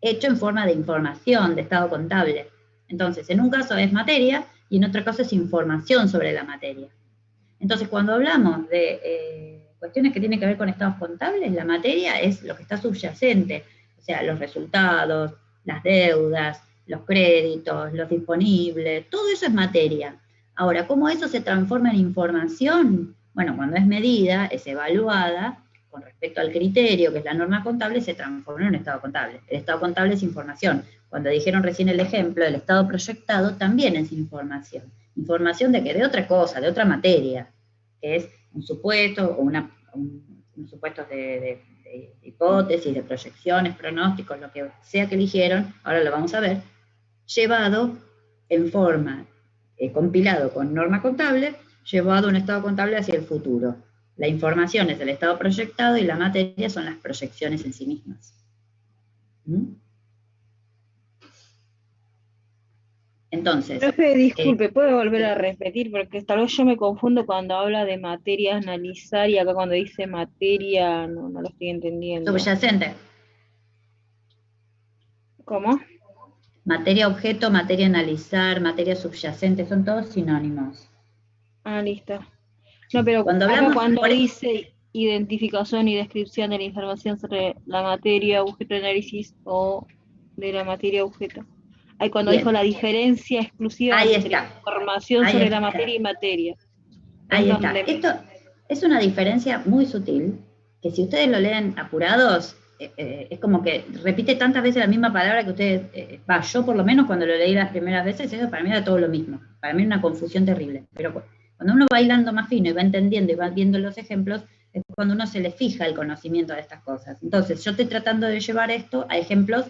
hecho en forma de información, de estado contable. Entonces, en un caso es materia y en otro caso es información sobre la materia. Entonces, cuando hablamos de cuestiones que tienen que ver con estados contables, la materia es lo que está subyacente, o sea, los resultados, las deudas, los créditos, los disponibles, todo eso es materia. Ahora, ¿cómo eso se transforma en información? Bueno, cuando es medida, es evaluada, con respecto al criterio, que es la norma contable, se transforma en un estado contable. El estado contable es información. Cuando dijeron recién el ejemplo, el estado proyectado también es información. Información de que de otra cosa, de otra materia, que es un supuesto o unos supuestos de hipótesis, de proyecciones, pronósticos, lo que sea que eligieron, ahora lo vamos a ver, llevado en forma, compilado con norma contable, llevado a un estado contable hacia el futuro. La información es el estado proyectado y la materia son las proyecciones en sí mismas. ¿Mm? Entonces... Profe, disculpe, ¿puedo volver a repetir? Porque tal vez yo me confundo cuando habla de materia analizar y acá cuando dice materia no lo estoy entendiendo. Subyacente. ¿Cómo? Materia objeto, materia analizar, materia subyacente, son todos sinónimos. Ah, listo. No, pero Cuando acá hablamos, cuando por- dice identificación y descripción de la información sobre la materia, objeto de análisis o de la materia objeto. Ahí cuando Bien. dijo la diferencia exclusiva Ahí entre está. información Ahí sobre está. la materia y materia. Ahí Es está. donde- Esto es una diferencia muy sutil, que si ustedes lo leen apurados, es como que repite tantas veces la misma palabra que ustedes, yo por lo menos cuando lo leí las primeras veces, eso para mí era todo lo mismo. Para mí era una confusión terrible. Pero cuando uno va hilando más fino y va entendiendo y va viendo los ejemplos, es cuando uno se le fija el conocimiento de estas cosas. Entonces, yo estoy tratando de llevar esto a ejemplos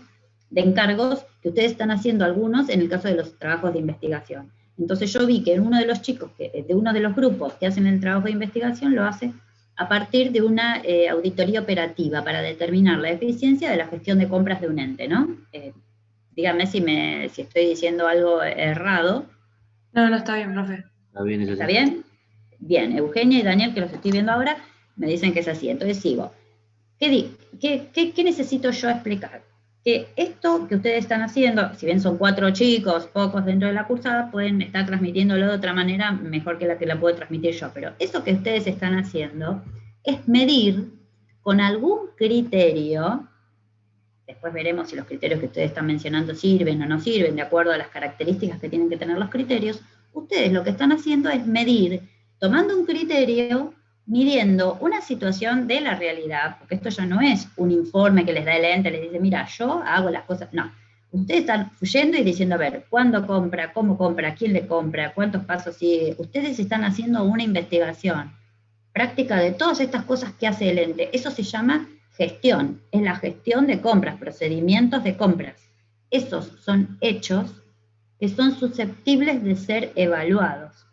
de encargos que ustedes están haciendo algunos en el caso de los trabajos de investigación. Entonces yo vi que uno de los chicos, de uno de los grupos que hacen el trabajo de investigación, lo hace a partir de una auditoría operativa para determinar la eficiencia de la gestión de compras de un ente, ¿no? Díganme si estoy diciendo algo errado. No, está bien, profe. Está bien, eso ¿Está sí. bien? Bien, Eugenia y Daniel, que los estoy viendo ahora, me dicen que es así. Entonces sigo. ¿Qué necesito yo explicar? Que esto que ustedes están haciendo, si bien son 4 chicos, pocos dentro de la cursada, pueden estar transmitiéndolo de otra manera mejor que la puedo transmitir yo, pero eso que ustedes están haciendo es medir con algún criterio, después veremos si los criterios que ustedes están mencionando sirven o no sirven, de acuerdo a las características que tienen que tener los criterios, ustedes lo que están haciendo es medir, tomando un criterio, midiendo una situación de la realidad, porque esto ya no es un informe que les da el ente, les dice, mira, yo hago las cosas, no. Ustedes están fluyendo y diciendo, a ver, ¿cuándo compra? ¿Cómo compra? ¿Quién le compra? ¿Cuántos pasos sigue? Ustedes están haciendo una investigación práctica de todas estas cosas que hace el ente. Eso se llama gestión, es la gestión de compras, procedimientos de compras. Esos son hechos que son susceptibles de ser evaluados.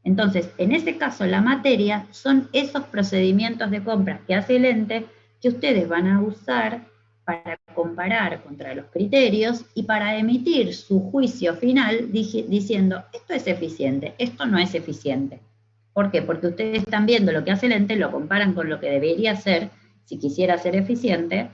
Entonces, en ese caso, la materia son esos procedimientos de compras que hace el ente que ustedes van a usar para comparar contra los criterios y para emitir su juicio final diciendo, esto es eficiente, esto no es eficiente. ¿Por qué? Porque ustedes están viendo lo que hace el ente, lo comparan con lo que debería ser, si quisiera ser eficiente,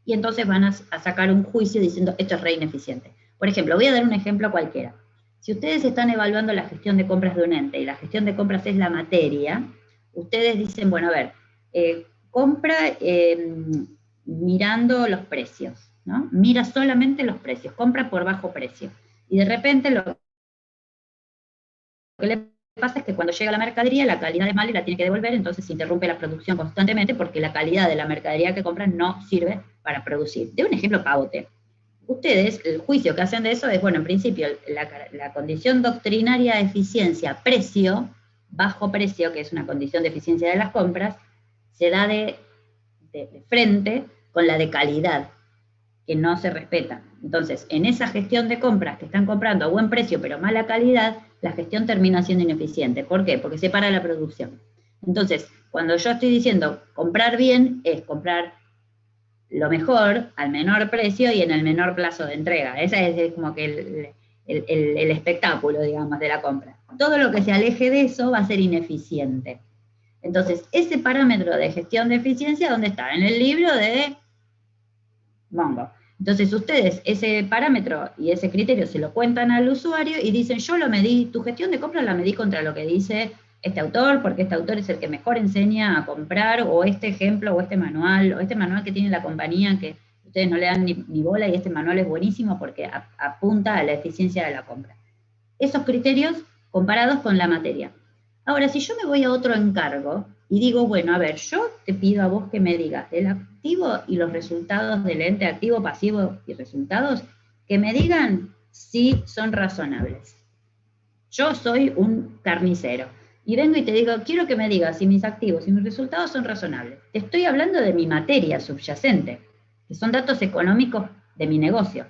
y entonces van a sacar un juicio diciendo, esto es re ineficiente. Por ejemplo, voy a dar un ejemplo cualquiera. Si ustedes están evaluando la gestión de compras de un ente, y la gestión de compras es la materia, ustedes dicen, bueno, a ver, compra mirando los precios, ¿no? Mira solamente los precios, compra por bajo precio. Y de repente lo que le pasa es que cuando llega la mercadería, la calidad es mala y la tiene que devolver, entonces se interrumpe la producción constantemente porque la calidad de la mercadería que compran no sirve para producir. De un ejemplo pavote. Ustedes, el juicio que hacen de eso es, bueno, en principio, la condición doctrinaria de eficiencia, precio, bajo precio, que es una condición de eficiencia de las compras, se da de frente con la de calidad, que no se respeta. Entonces, en esa gestión de compras que están comprando a buen precio pero mala calidad, la gestión termina siendo ineficiente. ¿Por qué? Porque se para la producción. Entonces, cuando yo estoy diciendo comprar bien, es comprar lo mejor al menor precio y en el menor plazo de entrega. Ese es como que el espectáculo, digamos, de la compra. Todo lo que se aleje de eso va a ser ineficiente. Entonces, ese parámetro de gestión de eficiencia, ¿dónde está? En el libro de Mongo. Entonces ustedes ese parámetro y ese criterio se lo cuentan al usuario y dicen, yo lo medí, tu gestión de compra la medí contra lo que dice este autor, porque este autor es el que mejor enseña a comprar, o este ejemplo, o este manual que tiene la compañía, que ustedes no le dan ni bola, y este manual es buenísimo porque apunta a la eficiencia de la compra. Esos criterios comparados con la materia. Ahora, si yo me voy a otro encargo, y digo, bueno, a ver, yo te pido a vos que me digas el activo y los resultados del ente, activo, pasivo y resultados, que me digan si son razonables. Yo soy un carnicero, y vengo y te digo, quiero que me digas si mis activos y mis resultados son razonables. Te estoy hablando de mi materia subyacente, que son datos económicos de mi negocio.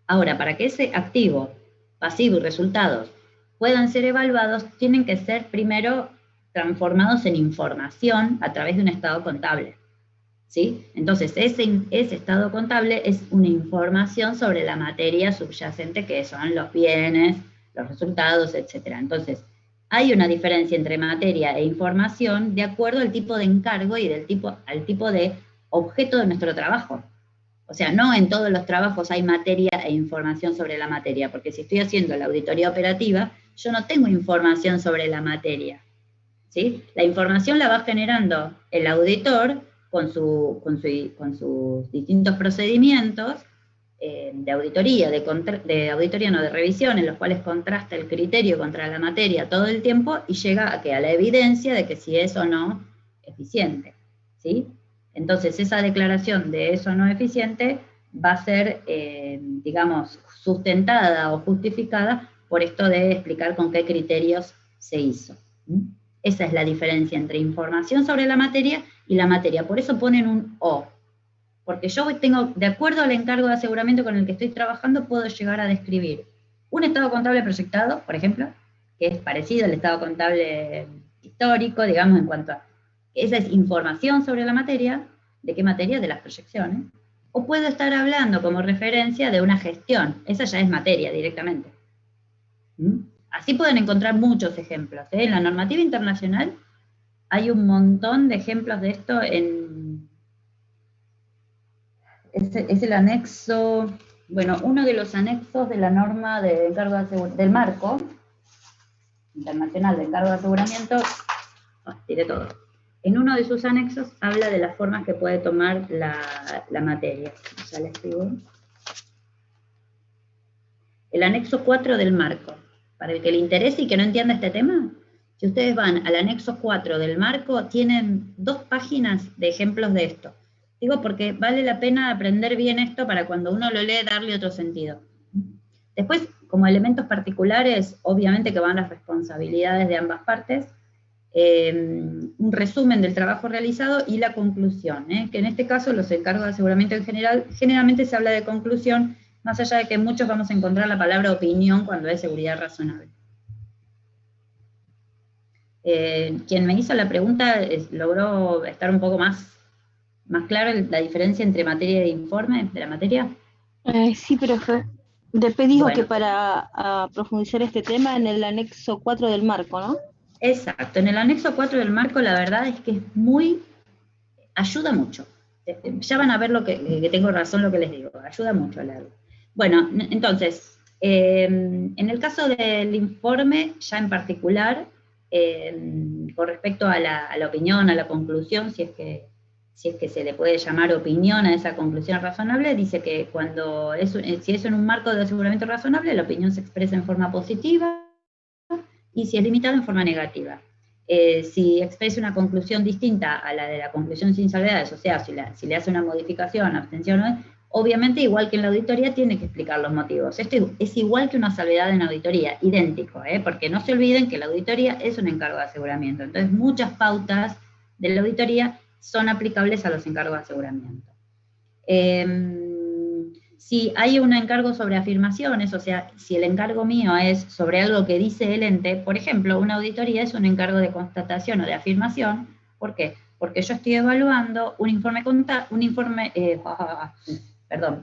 Ahora, para que ese activo, pasivo y resultados puedan ser evaluados, tienen que ser primero transformados en información a través de un estado contable, ¿sí? Entonces, ese estado contable es una información sobre la materia subyacente, que son los bienes, los resultados, etc. Entonces, hay una diferencia entre materia e información de acuerdo al tipo de encargo y al tipo de objeto de nuestro trabajo. O sea, no en todos los trabajos hay materia e información sobre la materia, porque si estoy haciendo la auditoría operativa, yo no tengo información sobre la materia, ¿sí? La información la va generando el auditor con sus distintos procedimientos de auditoría, de revisión, en los cuales contrasta el criterio contra la materia todo el tiempo y llega a la evidencia de que si es o no eficiente, ¿sí? Entonces, esa declaración de eso no eficiente va a ser, digamos, sustentada o justificada por esto de explicar con qué criterios se hizo. Esa es la diferencia entre información sobre la materia y la materia. Por eso ponen un O. Porque yo tengo, de acuerdo al encargo de aseguramiento con el que estoy trabajando, puedo llegar a describir un estado contable proyectado, por ejemplo, que es parecido al estado contable histórico, digamos, en cuanto a... Esa es información sobre la materia. ¿De qué materia? De las proyecciones. O puedo estar hablando como referencia de una gestión. Esa ya es materia directamente. Así pueden encontrar muchos ejemplos. En la normativa internacional hay un montón de ejemplos de esto es el anexo, bueno, uno de los anexos de la norma de encargo del marco internacional de encargo de aseguramiento, tiré todo. En uno de sus anexos habla de las formas que puede tomar la materia. Ya la escribo. El anexo 4 del marco. Para el que le interese y que no entienda este tema, si ustedes van al anexo 4 del marco, tienen 2 páginas de ejemplos de esto. Digo porque vale la pena aprender bien esto para cuando uno lo lee darle otro sentido. Después, como elementos particulares, obviamente que van las responsabilidades de ambas partes, un resumen del trabajo realizado y la conclusión, que en este caso los encargos de aseguramiento en general, generalmente se habla de conclusión, más allá de que muchos vamos a encontrar la palabra opinión cuando es seguridad razonable. Quien me hizo la pregunta logró estar un poco más claro la diferencia entre materia de informe, de la materia. Sí, profe. Después dijo Bueno. que para profundizar este tema en el anexo 4 del marco, ¿no? Exacto, en el anexo 4 del marco la verdad es que ayuda mucho. Ya van a ver que tengo razón lo que les digo, ayuda mucho a leerlo. Bueno, entonces, en el caso del informe, ya en particular, con respecto a la opinión, a la conclusión, si es que se le puede llamar opinión a esa conclusión razonable, dice que si es en un marco de aseguramiento razonable, la opinión se expresa en forma positiva, y si es limitada en forma negativa. Si expresa una conclusión distinta a la de la conclusión sin salvedades, o sea, si le hace una modificación, abstención, obviamente igual que en la auditoría tiene que explicar los motivos. Esto es igual que una salvedad en auditoría, idéntico, porque no se olviden que la auditoría es un encargo de aseguramiento. Entonces muchas pautas de la auditoría son aplicables a los encargos de aseguramiento. Si hay un encargo sobre afirmaciones, o sea, si el encargo mío es sobre algo que dice el ente, por ejemplo, una auditoría es un encargo de constatación o de afirmación. ¿Por qué? Porque yo estoy evaluando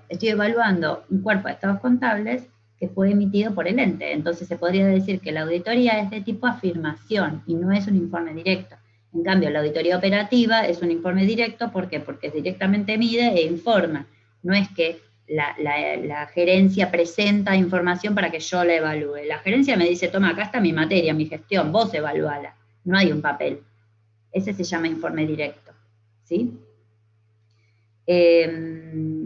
estoy evaluando un cuerpo de estados contables que fue emitido por el ente. Entonces se podría decir que la auditoría es de tipo afirmación y no es un informe directo. En cambio, la auditoría operativa es un informe directo, ¿por qué? Porque directamente mide e informa. No es que la gerencia presenta información para que yo la evalúe. La gerencia me dice, toma, acá está mi materia, mi gestión, vos evaluala. No hay un papel. Ese se llama informe directo, ¿sí?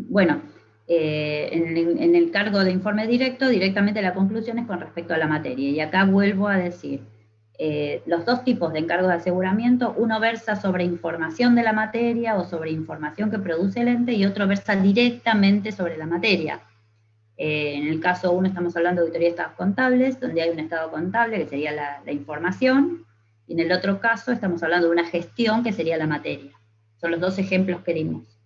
Bueno, en el cargo de informe directo, directamente la conclusión es con respecto a la materia. Y acá vuelvo a decir, los dos tipos de encargos de aseguramiento, uno versa sobre información de la materia o sobre información que produce el ente, y otro versa directamente sobre la materia. En el caso 1 estamos hablando de auditoría de estados contables, donde hay un estado contable que sería la información, y en el otro caso estamos hablando de una gestión que sería la materia. Son los dos ejemplos que dimos.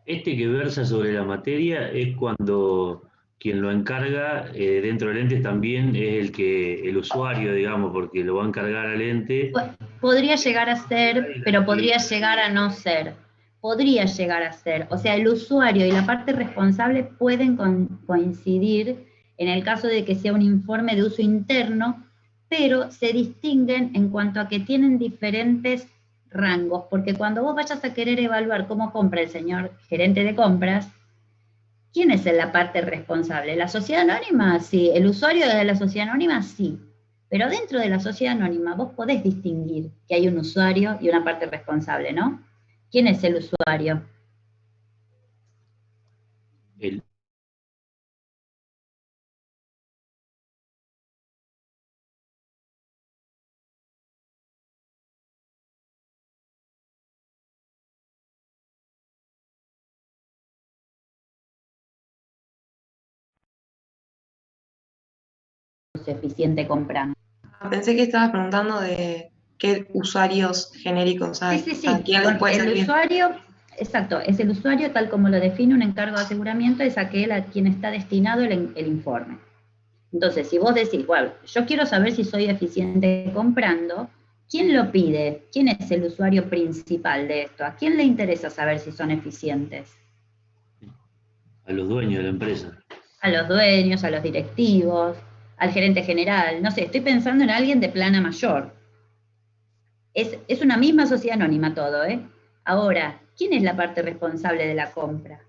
Este que versa sobre la materia es cuando quien lo encarga dentro del ente también es el usuario, digamos, porque lo va a encargar al ente. Podría llegar a ser, pero podría llegar a no ser. Podría llegar a ser. O sea, el usuario y la parte responsable pueden coincidir en el caso de que sea un informe de uso interno, pero se distinguen en cuanto a que tienen diferentes rangos, porque cuando vos vayas a querer evaluar cómo compra el señor gerente de compras, ¿quién es la parte responsable? ¿La sociedad anónima? Sí. ¿El usuario de la sociedad anónima? Sí. Pero dentro de la sociedad anónima vos podés distinguir que hay un usuario y una parte responsable, ¿no? ¿Quién es el usuario? Eficiente comprando. Pensé que estabas preguntando de qué usuarios genéricos hay. Sí. ¿A quién les puede El servir? usuario, exacto, es el usuario tal como lo define un encargo de aseguramiento, es aquel a quien está destinado el informe. Entonces, si vos decís, bueno, yo quiero saber si soy eficiente comprando, ¿quién lo pide? ¿Quién es el usuario principal de esto? ¿A quién le interesa saber si son eficientes? A los dueños de la empresa. A los dueños, a los directivos, al gerente general, no sé, estoy pensando en alguien de plana mayor. Es una misma sociedad anónima todo, ¿eh? Ahora, ¿quién es la parte responsable de la compra?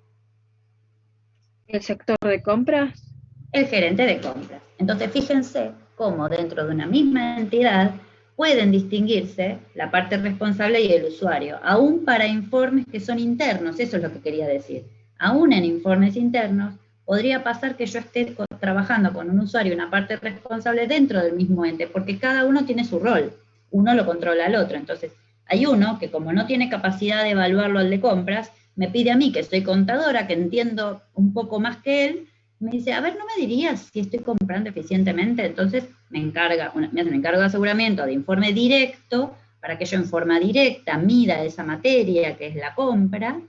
¿El sector de compras? El gerente de compras. Entonces, fíjense cómo dentro de una misma entidad pueden distinguirse la parte responsable y el usuario, aún para informes que son internos, eso es lo que quería decir. Aún en informes internos, podría pasar que yo esté trabajando con un usuario y una parte responsable dentro del mismo ente, porque cada uno tiene su rol, uno lo controla al otro. Entonces, hay uno que como no tiene capacidad de evaluarlo al de compras, me pide a mí, que soy contadora, que entiendo un poco más que él, Me dice, a ver, ¿no me dirías si estoy comprando eficientemente? Entonces me hacen un encargo de aseguramiento de informe directo, para que yo en forma directa mida esa materia, que es la compra,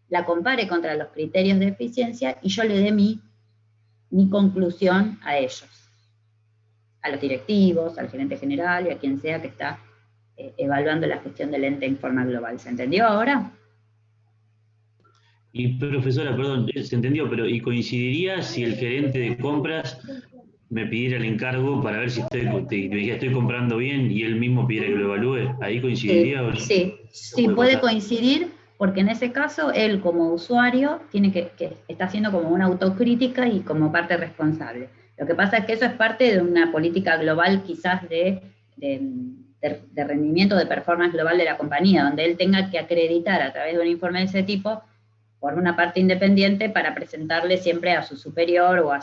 la compare contra los criterios de eficiencia, y yo le dé mi conclusión a ellos, a los directivos, al gerente general y a quien sea que está evaluando la gestión del ente en forma global. ¿Se entendió ahora? Y profesora, perdón, se entendió, pero ¿y coincidiría si el gerente de compras me pidiera el encargo para ver si estoy comprando bien y él mismo pidiera que lo evalúe? ¿Ahí coincidiría o no? Sí, puede coincidir, porque en ese caso él como usuario tiene que está haciendo como una autocrítica y como parte responsable. Lo que pasa es que eso es parte de una política global quizás de rendimiento, de performance global de la compañía, donde él tenga que acreditar a través de un informe de ese tipo por una parte independiente para presentarle siempre a su superior o a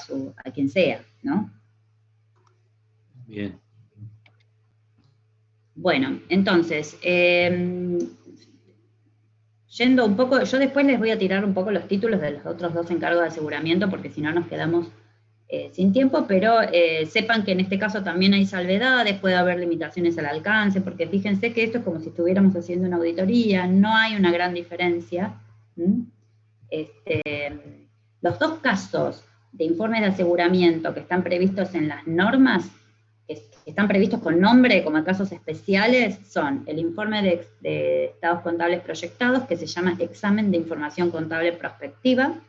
quien sea, ¿no? Bien. Bueno, entonces, yendo un poco, yo después les voy a tirar un poco los títulos de los otros dos encargos de aseguramiento, porque si no nos quedamos sin tiempo, pero sepan que en este caso también hay salvedades, puede haber limitaciones al alcance, porque fíjense que esto es como si estuviéramos haciendo una auditoría, no hay una gran diferencia. Los dos casos de informes de aseguramiento que están previstos en las normas, que están previstos con nombre como casos especiales, son el informe de estados contables proyectados, que se llama examen de información contable prospectiva,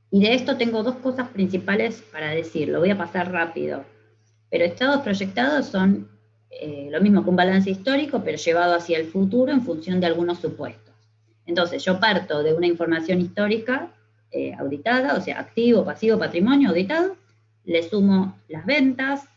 y de esto tengo dos cosas principales para decir, lo voy a pasar rápido, pero estados proyectados son lo mismo que un balance histórico, pero llevado hacia el futuro en función de algunos supuestos. Entonces, yo parto de una información histórica auditada, o sea, activo, pasivo, patrimonio auditado, le sumo las ventas,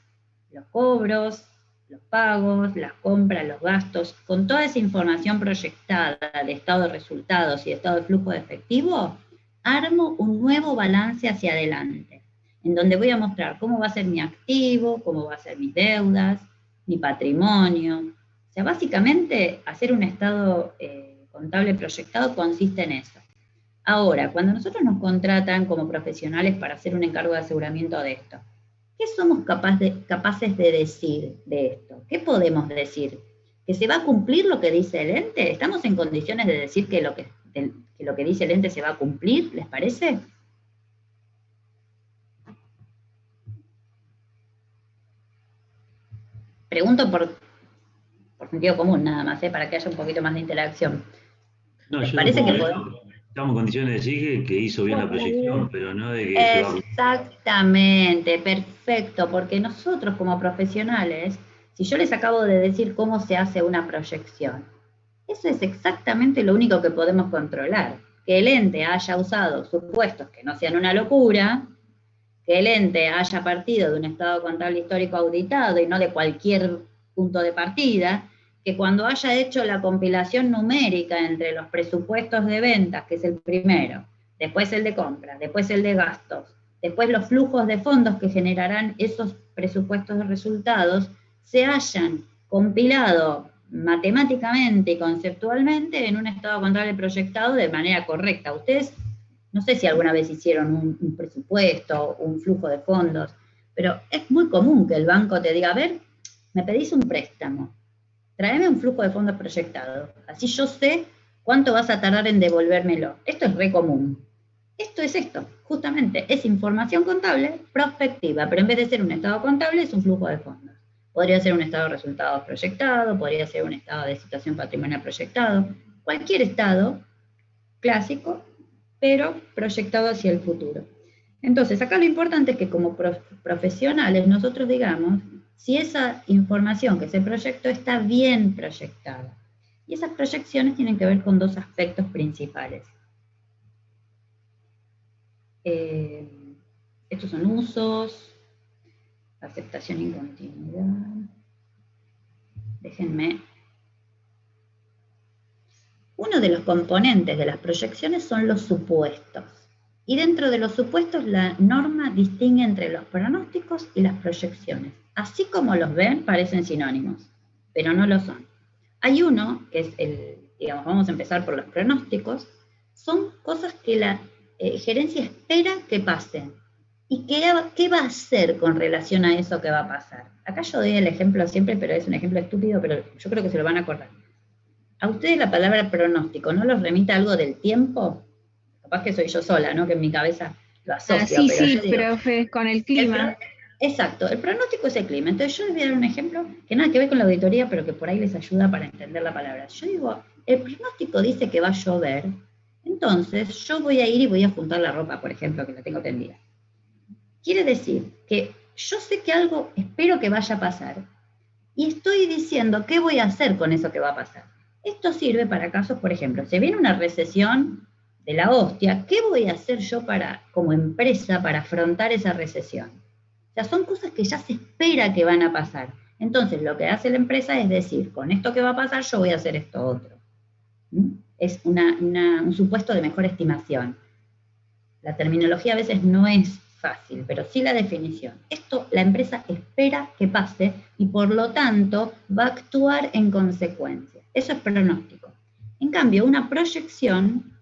los cobros, los pagos, las compras, los gastos, con toda esa información proyectada de estado de resultados y de estado de flujo de efectivo, armo un nuevo balance hacia adelante, en donde voy a mostrar cómo va a ser mi activo, cómo va a ser mis deudas, mi patrimonio. O sea, básicamente, hacer un estado contable proyectado consiste en eso. Ahora, cuando nosotros nos contratan como profesionales para hacer un encargo de aseguramiento de esto, ¿qué somos capaces de decir de esto? ¿Qué podemos decir? ¿Que se va a cumplir lo que dice el ente? ¿Estamos en condiciones de decir que lo que dice el ente se va a cumplir? ¿Les parece? Pregunto por sentido común nada más, para que haya un poquito más de interacción. No, ¿Les yo parece que supongo podemos? estamos en condiciones de decir que hizo bien la proyección, pero no de que se va a... Exactamente, perfecto, porque nosotros como profesionales, si yo les acabo de decir cómo se hace una proyección, eso es exactamente lo único que podemos controlar. Que el ente haya usado supuestos que no sean una locura, que el ente haya partido de un estado contable histórico auditado y no de cualquier punto de partida, que cuando haya hecho la compilación numérica entre los presupuestos de ventas, que es el primero, después el de compras, después el de gastos, después los flujos de fondos que generarán esos presupuestos de resultados, se hayan compilado matemáticamente y conceptualmente en un estado contable proyectado de manera correcta. Ustedes, no sé si alguna vez hicieron un presupuesto, un flujo de fondos, pero es muy común que el banco te diga, a ver, me pedís un préstamo, tráeme un flujo de fondos proyectado, así yo sé cuánto vas a tardar en devolvérmelo. Esto es re común. Esto es esto, justamente, es información contable prospectiva, pero en vez de ser un estado contable es un flujo de fondos. Podría ser un estado de resultados proyectado, podría ser un estado de situación patrimonial proyectado, cualquier estado clásico, pero proyectado hacia el futuro. Entonces, acá lo importante es que como profesionales nosotros digamos si esa información que se proyectó está bien proyectada. Y esas proyecciones tienen que ver con dos aspectos principales. Estos son usos, aceptación y continuidad. Déjenme. Uno de los componentes de las proyecciones son los supuestos. Y dentro de los supuestos la norma distingue entre los pronósticos y las proyecciones. Así como los ven, parecen sinónimos, pero no lo son. Hay uno, que es digamos, vamos a empezar por los pronósticos, son cosas que gerencia espera que pase. ¿Y qué va a hacer con relación a eso que va a pasar? Acá yo doy el ejemplo siempre, pero es un ejemplo estúpido, pero yo creo que se lo van a acordar. ¿A ustedes la palabra pronóstico no los remite a algo del tiempo? Capaz que soy yo sola, ¿no? Que en mi cabeza lo asocio. Sí, pero sí, yo digo, profe, con el clima. Exacto, el pronóstico es el clima. Entonces yo les voy a dar un ejemplo que nada que ver con la auditoría, pero que por ahí les ayuda para entender la palabra. Yo digo, el pronóstico dice que va a llover, entonces yo voy a ir y voy a juntar la ropa, por ejemplo, que la tengo tendida. Quiere decir que yo sé que algo espero que vaya a pasar y estoy diciendo qué voy a hacer con eso que va a pasar. Esto sirve para casos, por ejemplo, se viene una recesión de la hostia, ¿qué voy a hacer yo como empresa para afrontar esa recesión? O sea, son cosas que ya se espera que van a pasar. Entonces, lo que hace la empresa es decir, con esto que va a pasar, yo voy a hacer esto otro. Es un supuesto de mejor estimación. La terminología a veces no es fácil, pero sí la definición. Esto la empresa espera que pase y por lo tanto va a actuar en consecuencia. Eso es pronóstico. En cambio, una proyección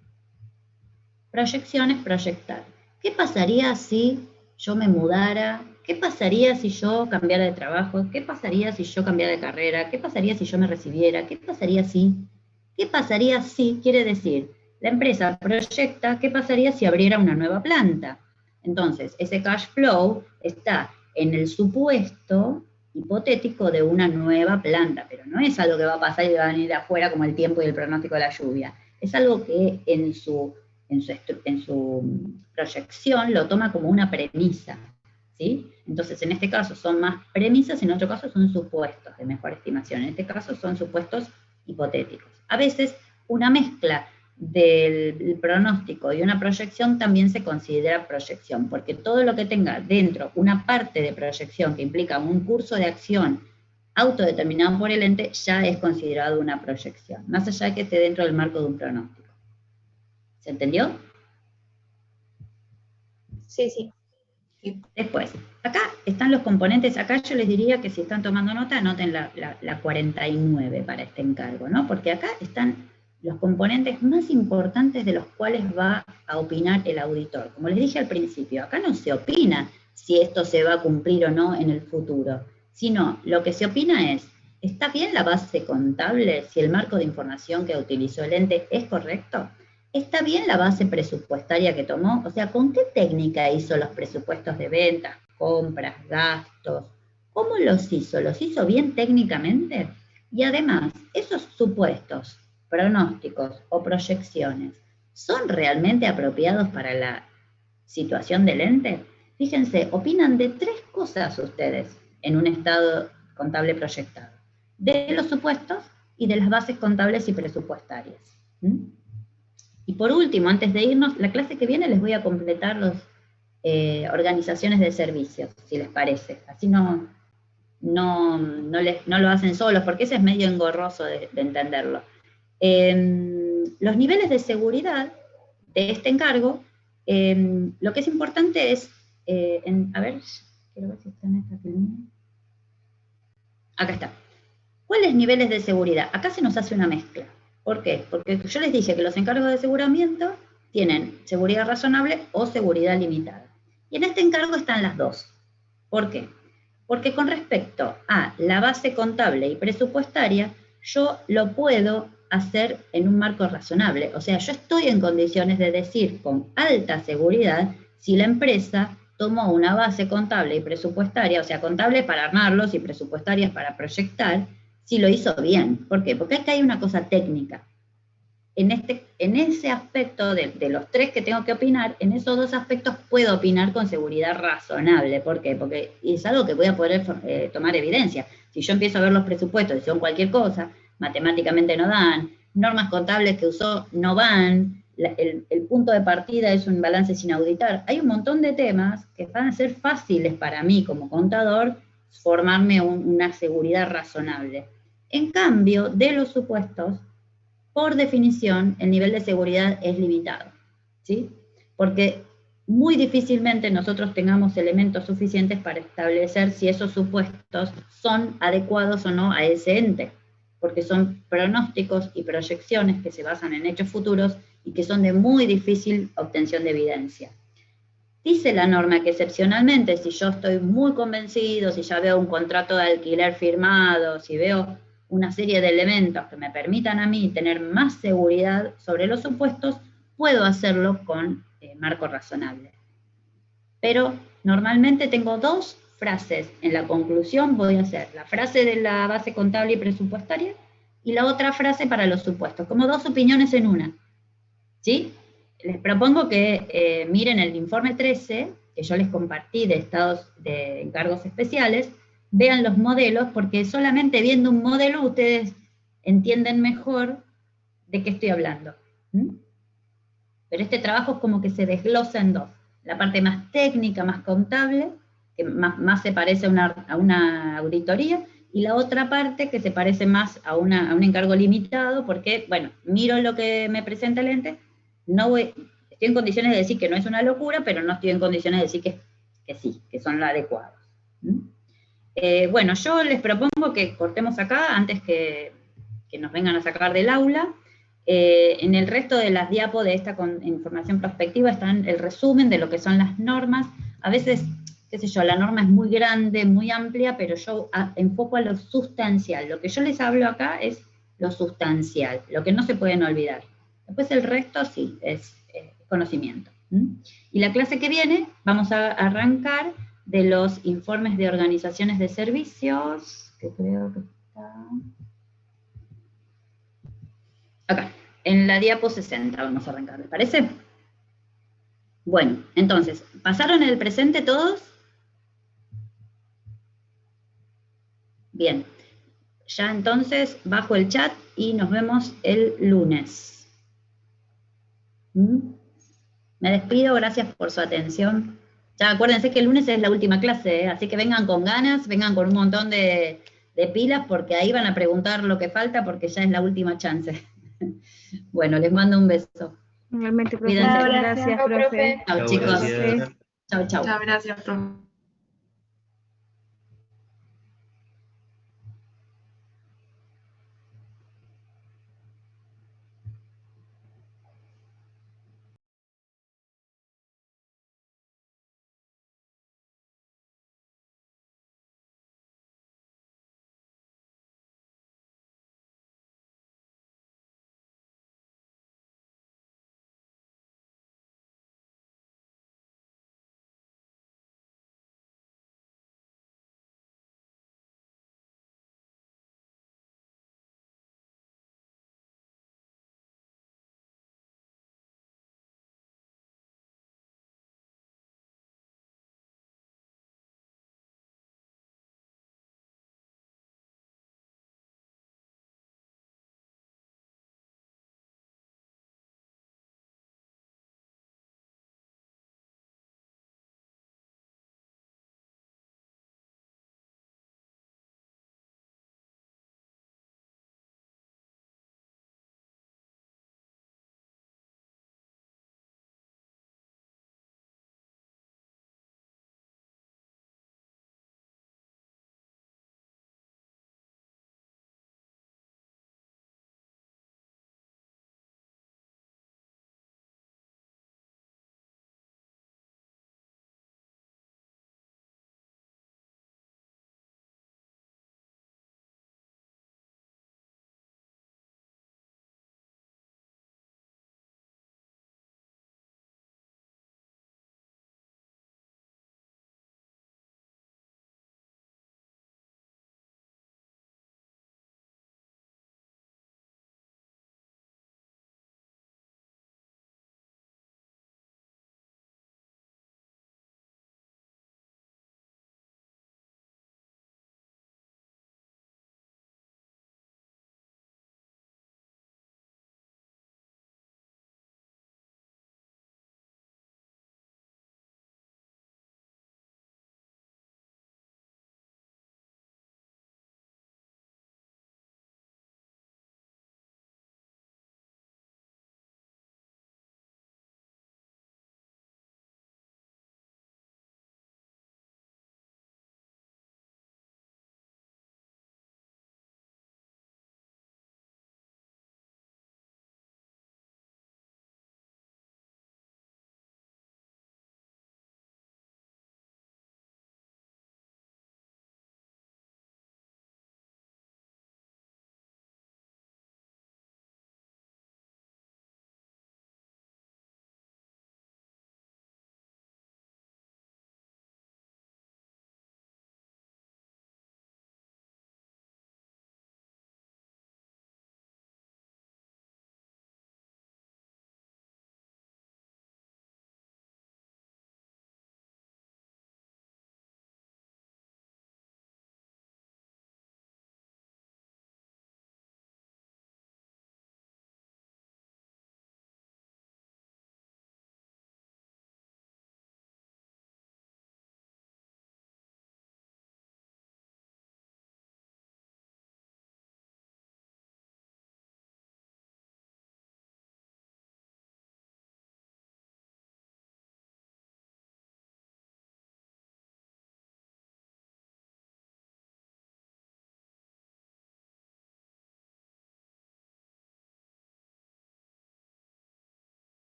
es proyectar. ¿Qué pasaría si yo me mudara? ¿Qué pasaría si yo cambiara de trabajo? ¿Qué pasaría si yo cambiara de carrera? ¿Qué pasaría si yo me recibiera? ¿Qué pasaría si? ¿Qué pasaría si? Quiere decir, la empresa proyecta qué pasaría si abriera una nueva planta. Entonces, ese cash flow está en el supuesto hipotético de una nueva planta, pero no es algo que va a pasar y va a venir de afuera como el tiempo y el pronóstico de la lluvia. Es algo que en su proyección lo toma como una premisa, ¿sí? Entonces, en este caso son más premisas, en otro caso son supuestos de mejor estimación, en este caso son supuestos hipotéticos. A veces una mezcla del pronóstico y una proyección también se considera proyección, porque todo lo que tenga dentro una parte de proyección que implica un curso de acción autodeterminado por el ente, ya es considerado una proyección, más allá de que esté dentro del marco de un pronóstico. ¿Se entendió? Sí, sí. Después, acá están los componentes, acá yo les diría que si están tomando nota, anoten la 49 para este encargo, ¿no? Porque acá están los componentes más importantes de los cuales va a opinar el auditor. Como les dije al principio, acá no se opina si esto se va a cumplir o no en el futuro, sino lo que se opina es, ¿está bien la base contable si el marco de información que utilizó el ente es correcto? ¿Está bien la base presupuestaria que tomó? O sea, ¿con qué técnica hizo los presupuestos de ventas, compras, gastos? ¿Cómo los hizo? ¿Los hizo bien técnicamente? Y además, esos supuestos, pronósticos o proyecciones, ¿son realmente apropiados para la situación del ente? Fíjense, opinan de 3 cosas ustedes en un estado contable proyectado. De los supuestos y de las bases contables y presupuestarias. Y por último, antes de irnos, la clase que viene les voy a completar las organizaciones de servicios, si les parece. Así no lo hacen solos, porque ese es medio engorroso de entenderlo. Los niveles de seguridad de este encargo, lo que es importante es, a ver, quiero ver si está en esta filmina. Acá está. ¿Cuáles niveles de seguridad? Acá se nos hace una mezcla. ¿Por qué? Porque yo les dije que los encargos de aseguramiento tienen seguridad razonable o seguridad limitada. Y en este encargo están las dos. ¿Por qué? Porque con respecto a la base contable y presupuestaria, yo lo puedo hacer en un marco razonable. O sea, yo estoy en condiciones de decir con alta seguridad si la empresa tomó una base contable y presupuestaria, o sea, contable para armarlos y presupuestarias para proyectar, si lo hizo bien. ¿Por qué? Porque acá hay una cosa técnica. En ese aspecto de los 3 que tengo que opinar, en esos 2 aspectos puedo opinar con seguridad razonable. ¿Por qué? Porque es algo que voy a poder tomar evidencia. Si yo empiezo a ver los presupuestos y son cualquier cosa, matemáticamente no dan, normas contables que usó no van, el punto de partida es un balance sin auditar. Hay un montón de temas que van a ser fáciles para mí como contador formarme una seguridad razonable. En cambio, de los supuestos, por definición, el nivel de seguridad es limitado, ¿sí? Porque muy difícilmente nosotros tengamos elementos suficientes para establecer si esos supuestos son adecuados o no a ese ente. porque son pronósticos y proyecciones que se basan en hechos futuros y que son de muy difícil obtención de evidencia. Dice la norma que excepcionalmente, si yo estoy muy convencido, si ya veo un contrato de alquiler firmado, si veo una serie de elementos que me permitan a mí tener más seguridad sobre los supuestos, puedo hacerlo con marco razonable. Pero normalmente tengo dos frases. En la conclusión voy a hacer la frase de la base contable y presupuestaria y la otra frase para los supuestos, como dos opiniones en una. ¿Sí? Les propongo que miren el informe 13, que yo les compartí de estados de encargos especiales, vean los modelos, porque solamente viendo un modelo ustedes entienden mejor de qué estoy hablando. Pero este trabajo es como que se desglosa en dos. La parte más técnica, más contable, que más se parece a una auditoría, y la otra parte que se parece más a un encargo limitado, porque, bueno, miro lo que me presenta el ente, estoy en condiciones de decir que no es una locura, pero no estoy en condiciones de decir que sí, que son los adecuados. Bueno, yo les propongo que cortemos acá antes que nos vengan a sacar del aula. En el resto de las diapos de esta información prospectiva están el resumen de lo que son las normas. A veces, qué sé yo, la norma es muy grande, muy amplia, pero yo enfoco a lo sustancial. Lo que yo les hablo acá es lo sustancial, lo que no se pueden olvidar. Después el resto sí, es conocimiento. Y la clase que viene vamos a arrancar de los informes de organizaciones de servicios, que creo que está acá, en la diapo 60 vamos a arrancar, ¿les parece? Bueno, entonces, ¿pasaron el presente todos? Bien, ya entonces bajo el chat y nos vemos el lunes. Me despido, gracias por su atención. Ya acuérdense que el lunes es la última clase, así que vengan con ganas, vengan con un montón de pilas, porque ahí van a preguntar lo que falta, porque ya es la última chance. Bueno, les mando un beso. Realmente, profe. Cuídense. Gracias, profe. Chao, chicos. Gracias. Chao, chao. Muchas gracias, profe.